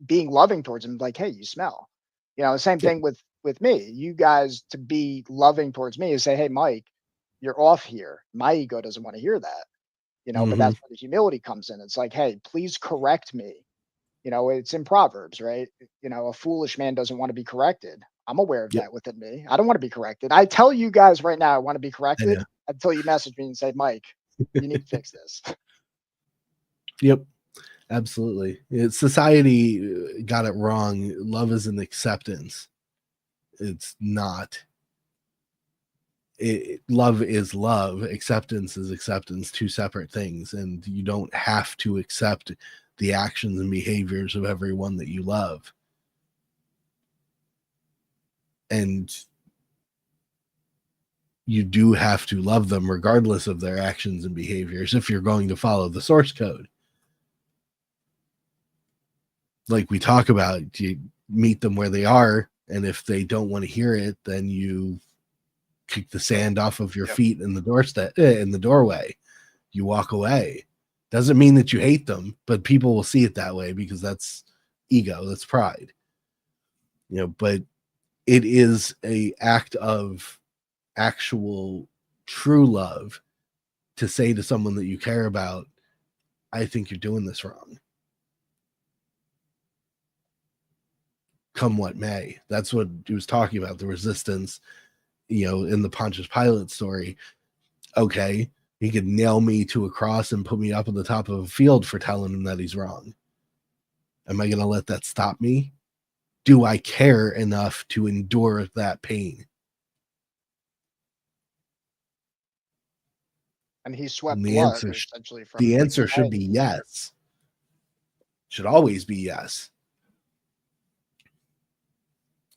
being loving towards him, like, hey, you smell. The same thing with me. You guys, to be loving towards me is say, hey, Mike, you're off here. My ego doesn't want to hear that. But that's where the humility comes in. It's like, hey, please correct me. It's in Proverbs, right? A foolish man doesn't want to be corrected. I'm aware of that within me. I don't want to be corrected. I tell you guys right now, I want to be corrected until you message me and say, Mike, you need to fix this. Yep. Absolutely. Society got it wrong. Love is an acceptance. It's not. Love is love. Acceptance is acceptance. Two separate things. And you don't have to accept the actions and behaviors of everyone that you love. And you do have to love them regardless of their actions and behaviors if you're going to follow the source code. Like we talk about, you meet them where they are, and if they don't want to hear it, then you kick the sand off of your feet in the doorstep, in the doorway. You walk away. Doesn't mean that you hate them, but people will see it that way because that's ego, that's pride. You know, but it is a act of actual true love to say to someone that you care about, I think you're doing this wrong. Come what may. That's what he was talking about, the resistance, you know, in the Pontius Pilate story. Okay, he could nail me to a cross and put me up on the top of a field for telling him that he's wrong. Am I going to let that stop me? Do I care enough to endure that pain? And he sweat And the blood answer, essentially from the like, answer should be yes. Should always be yes.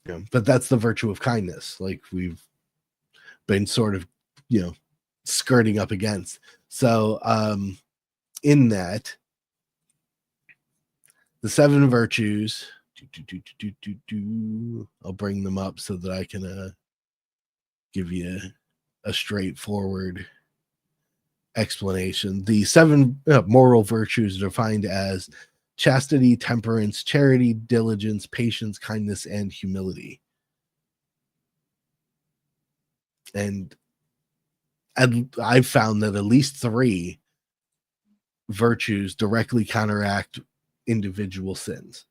You know, but that's the virtue of kindness. Like we've been sort of, you know, skirting up against. So in that, the 7 virtues, I'll bring them up so that I can give you a straightforward explanation. The 7 moral virtues are defined as chastity, temperance, charity, diligence, patience, kindness, and humility. And I've found that at least 3 virtues directly counteract individual sins.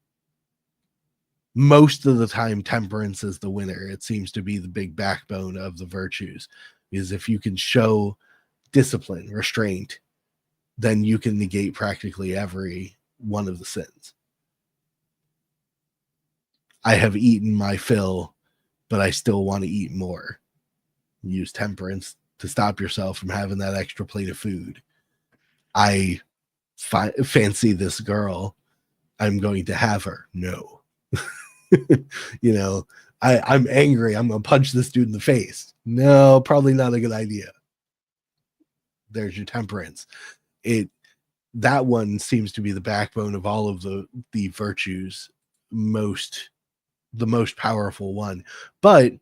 Most of the time, temperance is the winner. It seems to be the big backbone of the virtues, because if you can show discipline, restraint, then you can negate practically every one of the sins. I have eaten my fill, but I still want to eat more. Use temperance to stop yourself from having that extra plate of food. I fancy this girl. I'm going to have her. No. You know, I'm angry. I'm going to punch this dude in the face. No, probably not a good idea. There's your temperance. That one seems to be the backbone of all of the virtues, the most powerful one. But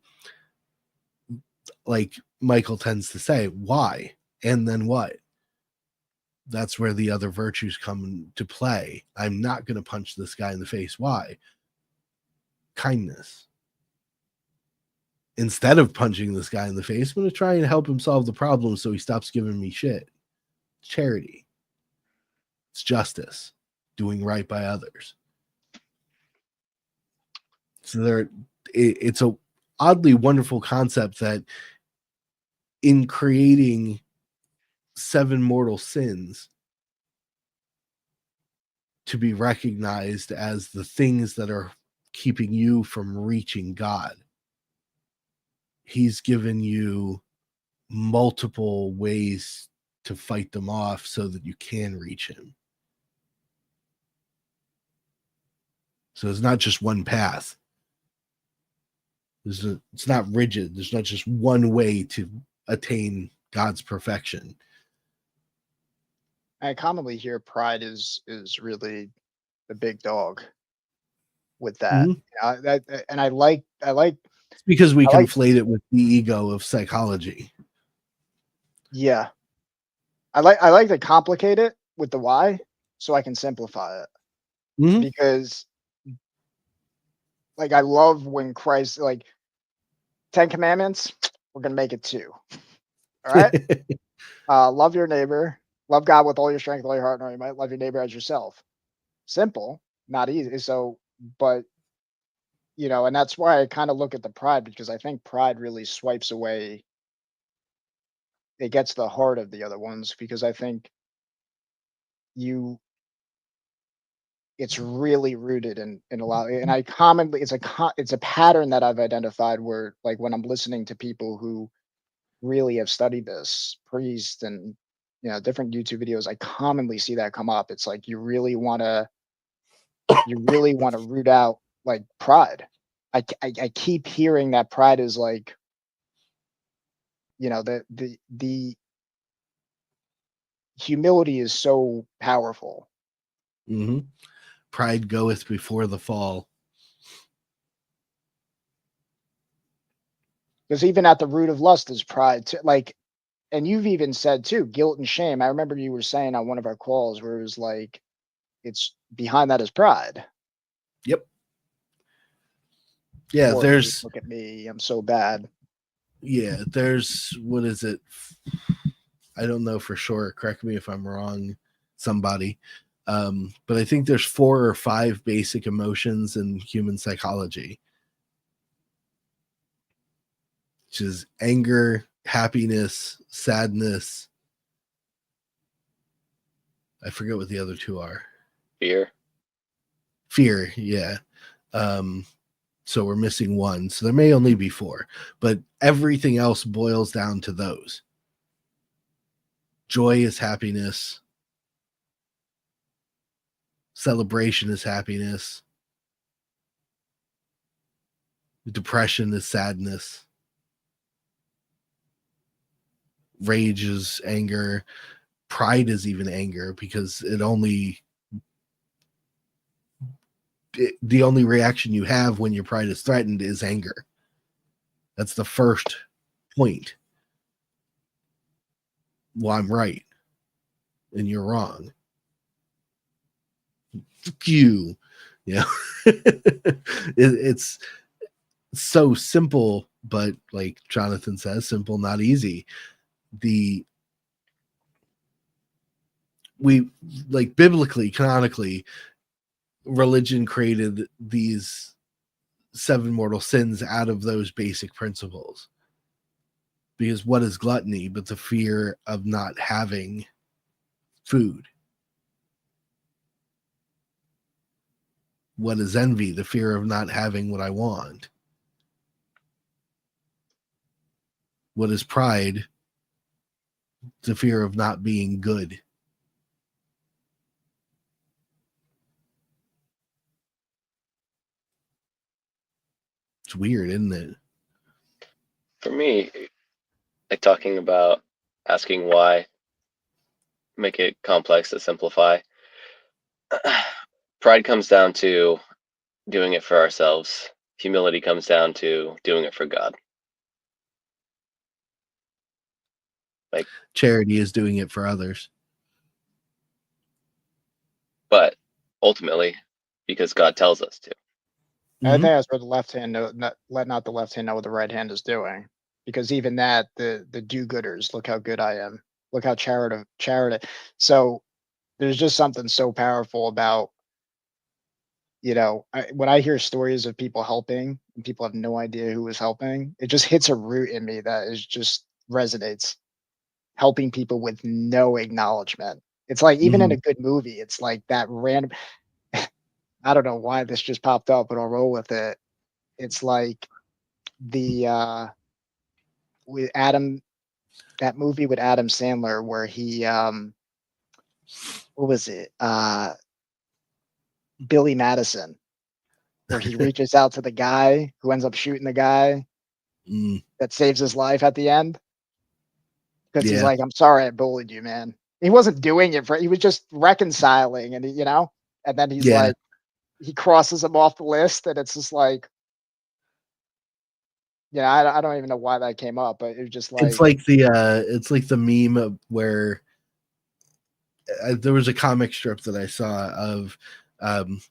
like Michael tends to say, why? And then what? That's where the other virtues come to play. I'm not going to punch this guy in the face. Why? Kindness. Instead of punching this guy in the face, I'm going to try and help him solve the problem so he stops giving me shit. Charity. It's justice. Doing right by others. So it's a oddly wonderful concept that in creating 7 mortal sins to be recognized as the things that are keeping you from reaching God, he's given you multiple ways to fight them off so that you can reach him. So it's not just one path. It's not rigid. There's not just one way to attain God's perfection. I commonly hear pride is really the big dog with that. Mm-hmm. And I like it's because we conflate it with the ego of psychology. Yeah. I like to complicate it with the why so I can simplify it. Mm-hmm. Because like I love when Christ, like 10 commandments, we're gonna make it 2. All right. Love your neighbor, love God with all your strength, all your heart, and all your might, love your neighbor as yourself. Simple, not easy. So, but you know, and that's why I kind of look at the pride, because I think pride really swipes away. It gets the heart of the other ones, because I think it's really rooted in a lot. And I commonly, it's a pattern that I've identified where, like, when I'm listening to people who really have studied this, priests and, you know, different YouTube videos, I commonly see that come up. It's like you really want to root out like pride. I keep hearing that pride is like You know, the humility is so powerful. Mm-hmm. Pride goeth before the fall. Because even at the root of lust is pride. Like, and you've even said too, guilt and shame. I remember you were saying on one of our calls where it was like, it's behind that is pride. Yep. Yeah, Poor me, there's look at me, I'm so bad. there's what is it? I don't know for sure. Correct me if I'm wrong, somebody. But I think there's 4 or 5 basic emotions in human psychology, which is anger, happiness, sadness. I forget what the other 2 are. Fear. Fear, yeah. So we're missing 1. So there may only be 4, but everything else boils down to those. Joy is happiness. Celebration is happiness. Depression is sadness. Rage is anger. Pride is even anger, because the only reaction you have when your pride is threatened is anger. That's the first point. Well, I'm right and you're wrong. Fuck you. You know, it's so simple, but like Jonathan says, simple, not easy. We like biblically, canonically, religion created these 7 mortal sins out of those basic principles. Because what is gluttony but the fear of not having food? What is envy? The fear of not having what I want. What is pride? The fear of not being good. It's weird, isn't it? For me, like talking about asking why, make it complex to simplify. Pride comes down to doing it for ourselves. Humility comes down to doing it for God. Like, Charity is doing it for others. but ultimately, because God tells us to. I think Mm-hmm. that's where the left hand know, not the left hand know what the right hand is doing. Because even that, the do-gooders, look how good I am. Look how charity. So there's just something so powerful about, you know, when I hear stories of people helping and people have no idea who was helping, it just hits a root in me that is just resonates. Helping people with no acknowledgement. It's like even in Mm-hmm. a good movie, it's like that random. I don't know why this just popped up, but I'll roll with it. It's like the with Adam, that movie with Adam Sandler where he what was it? Billy Madison, where he reaches out to the guy who ends up shooting the guy Mm, that saves his life at the end. Because he's yeah. like, I'm sorry I bullied you, man. He wasn't doing it he was just reconciling and you know, and then he's Yeah. like he crosses him off the list and it's just like, yeah, I don't even know why that came up, but it was just It's like, like the meme of where there was a comic strip that I saw of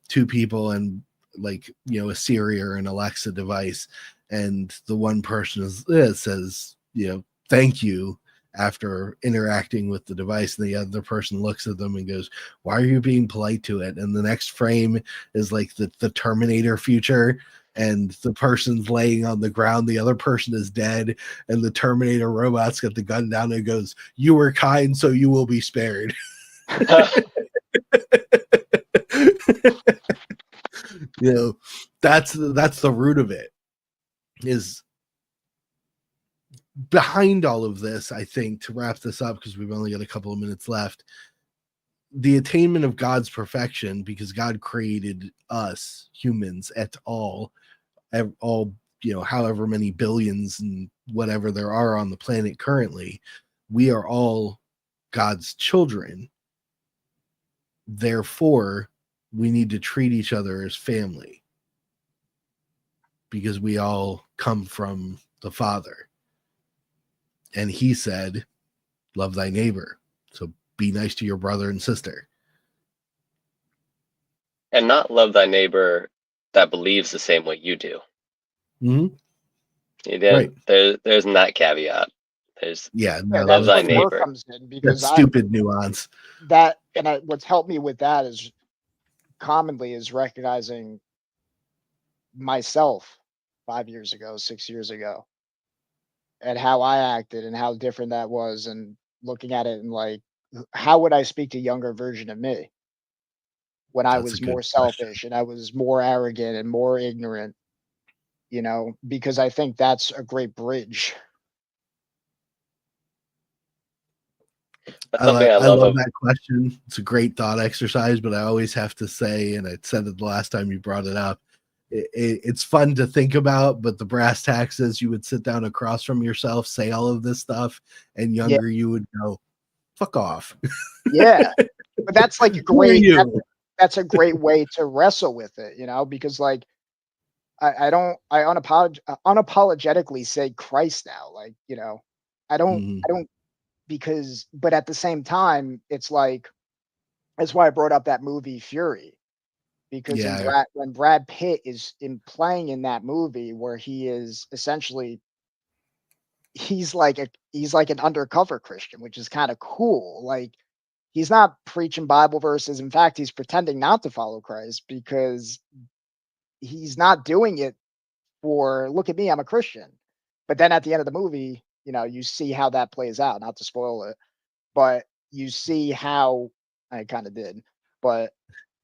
2 people and like, you know, a Siri or an Alexa device, and the one person says, you know, thank you after interacting with the device, and the other person looks at them and goes, why are you being polite to it? And the next frame is like the Terminator future, and the person's laying on the ground, the other person is dead, and the Terminator robot's got the gun down and goes, you were kind, so you will be spared. You know, that's the root of it. Is behind all of this, I think, to wrap this up, because we've only got a couple of minutes left, the attainment of God's perfection, because God created us humans at all however many billions and whatever there are on the planet currently, we are all God's children. Therefore, we need to treat each other as family because we all come from the Father. And he said, love thy neighbor. So be nice to your brother and sister. And not love thy neighbor that believes the same way you do. Mm-hmm. You didn't, Right. There's that caveat. There's Yeah, Yeah, no, love that's thy where more neighbor. comes in, because that's stupid nuance. what's helped me with that is commonly is recognizing myself 5 years ago, 6 years ago, and how I acted and how different that was, and looking at it and like, how would I speak to younger version of me when I That's a was good more question. selfish and I was more arrogant and more ignorant, because I think that's a great bridge. That's something I I love love of. that question. It's a great thought exercise, but I always have to say, and I said it the last time you brought it up, it's fun to think about, but the brass tacks is you would sit down across from yourself, say all of this stuff, and Yeah, younger you would go, fuck off. yeah. But that's like a Who are great you? that's a great way to wrestle with it, because like I unapologetically say Christ now. Like, Mhm. I don't, because but at the same time, it's like that's why I brought up that movie Fury, because Yeah, when Brad Pitt is in playing in that movie where he is essentially he's like an undercover Christian, which is kind of cool. Like, he's not preaching Bible verses. In fact, he's pretending not to follow Christ because he's not doing it for look at me, I'm a Christian. But then at the end of the movie, you see how that plays out. Not to spoil it, but you see how I kind of did, but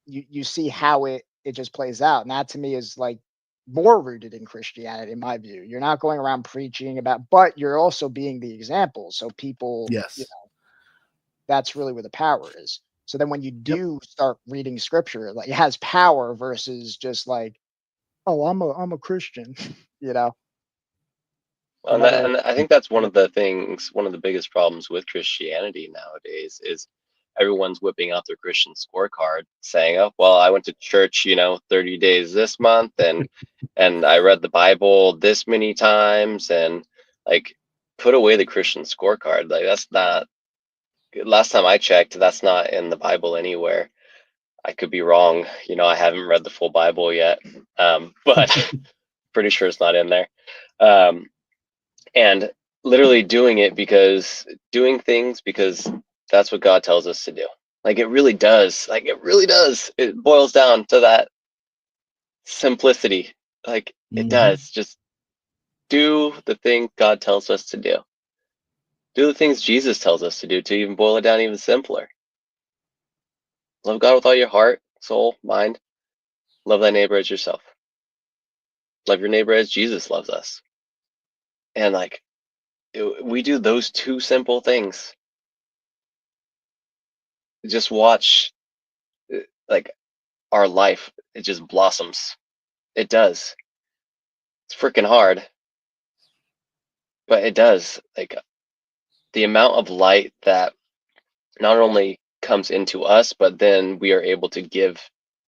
you see how it just plays out. And that to me is like more rooted in Christianity, in my view. You're not going around preaching about, but you're also being the example. So people, yes. that's really where the power is. So then when you Yep. do start reading scripture, like it has power versus just like, oh, I'm a Christian, you know. Another And I think that's one of the things, one of the biggest problems with Christianity nowadays is everyone's whipping out their Christian scorecard saying, oh, well, I went to church, 30 days this month and I read the Bible this many times, and like put away the Christian scorecard. Like that's not, last time I checked, that's not in the Bible anywhere. I could be wrong. I haven't read the full Bible yet. But pretty sure it's not in there. Um, and literally doing things because that's what God tells us to do. Like it really does. Like it really does. It boils down to that simplicity. Like it Mhm. does. Just do the thing God tells us to do. Do the things Jesus tells us to do, to even boil it down even simpler. Love God with all your heart, soul, mind. Love thy neighbor as yourself. Love your neighbor as Jesus loves us. And like we do those two simple things. Just watch like our life, it just blossoms. It does. It's freaking hard, but it does. Like the amount of light that not only comes into us, but then we are able to give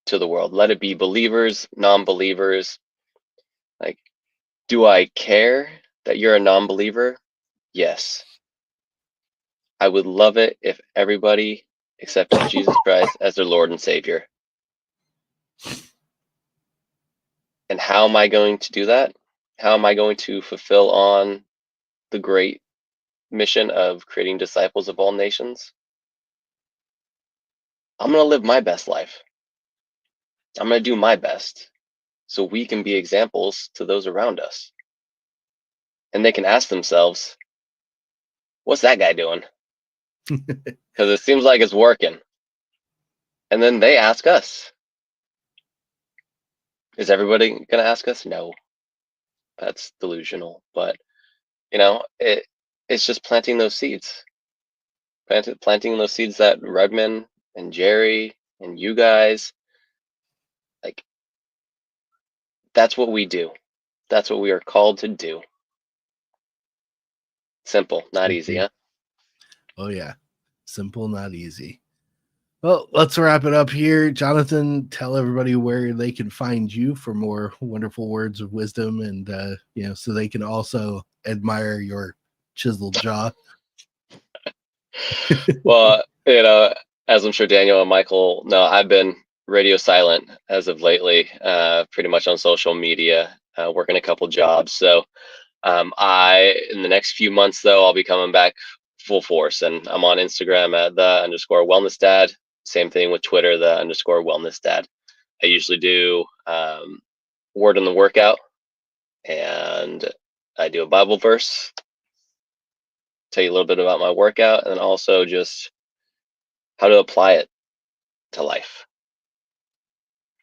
to the world. Let it be believers, non-believers. Like, do I care that you're a non-believer? Yes. I would love it if everybody accepted Jesus Christ as their Lord and Savior. And how am I going to do that? How am I going to fulfill on the great mission of creating disciples of all nations? I'm going to live my best life. I'm going to do my best so we can be examples to those around us. And they can ask themselves, what's that guy doing? Because it seems like it's working. And then they ask us. Is everybody going to ask us? No, that's delusional. But, it's just planting those seeds. Planting those seeds that Redman and Jerry and you guys, like, that's what we do. That's what we are called to do. Simple, not easy, huh? Oh yeah, simple, not easy. Well, let's wrap it up here. Jonathan, tell everybody where they can find you for more wonderful words of wisdom, and so they can also admire your chiseled jaw. Well, as I'm sure Daniel and Michael know, I've been radio silent as of lately, pretty much on social media, working a couple jobs. So in the next few months, though, I'll be coming back full force, and I'm on Instagram at _wellness_dad. Same thing with Twitter, _wellness_dad. I usually do word on the workout, and I do a Bible verse, tell you a little bit about my workout, and then also just how to apply it to life.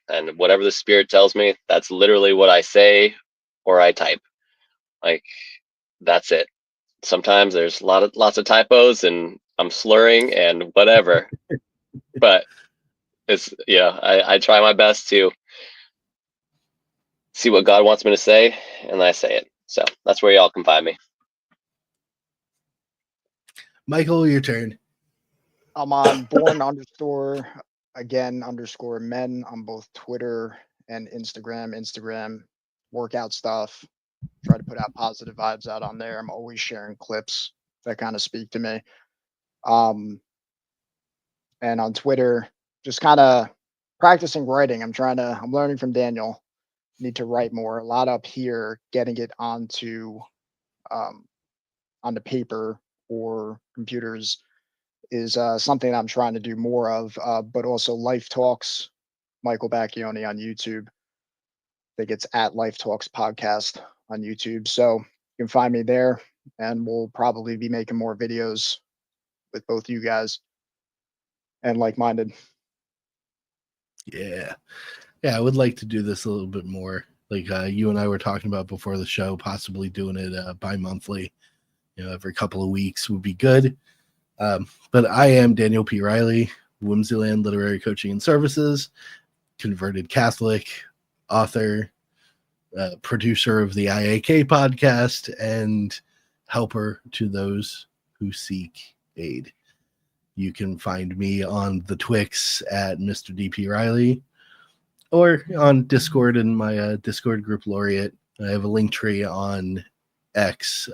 And whatever the Spirit tells me, that's literally what I say or I type. Like, that's it. Sometimes there's lots of typos and I'm slurring and whatever, but it's I try my best to see what God wants me to say, and I say it. So that's where y'all can find me. Michael, your turn. I'm on born_men on both Twitter and Instagram. Instagram workout stuff. Try to put out positive vibes out on there. I'm always sharing clips that kind of speak to me. And on Twitter, just kind of practicing writing. I'm learning from Daniel. Need to write more. A lot up here, getting it onto paper or computers is something I'm trying to do more of. But also Life Talks, Michael Bacchioni on YouTube. I think it's at Life Talks Podcast on YouTube. So you can find me there, and we'll probably be making more videos with both you guys and like-minded. Yeah, I would like to do this a little bit more. Like you and I were talking about before the show, possibly doing it bi-monthly. Every couple of weeks would be good. But I am Daniel P. Riley, Whimsyland Literary Coaching and Services, converted Catholic, author, producer of the IAK podcast, and helper to those who seek aid. You can find me on the Twix at Mr. DP Riley, or on Discord in my Discord group Laureate. I have a link tree on X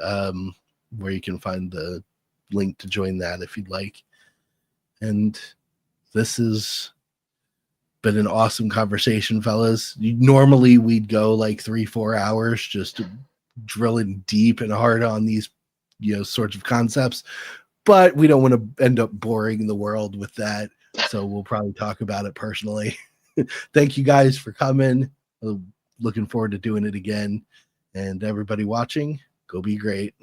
where you can find the link to join that if you'd like. And this has been an awesome conversation, fellas. Normally we'd go like 3-4 hours just drilling deep and hard on these sorts of concepts, but we don't want to end up boring the world with that, so we'll probably talk about it personally. Thank you guys for coming. Looking forward to doing it again, and everybody watching, go be great.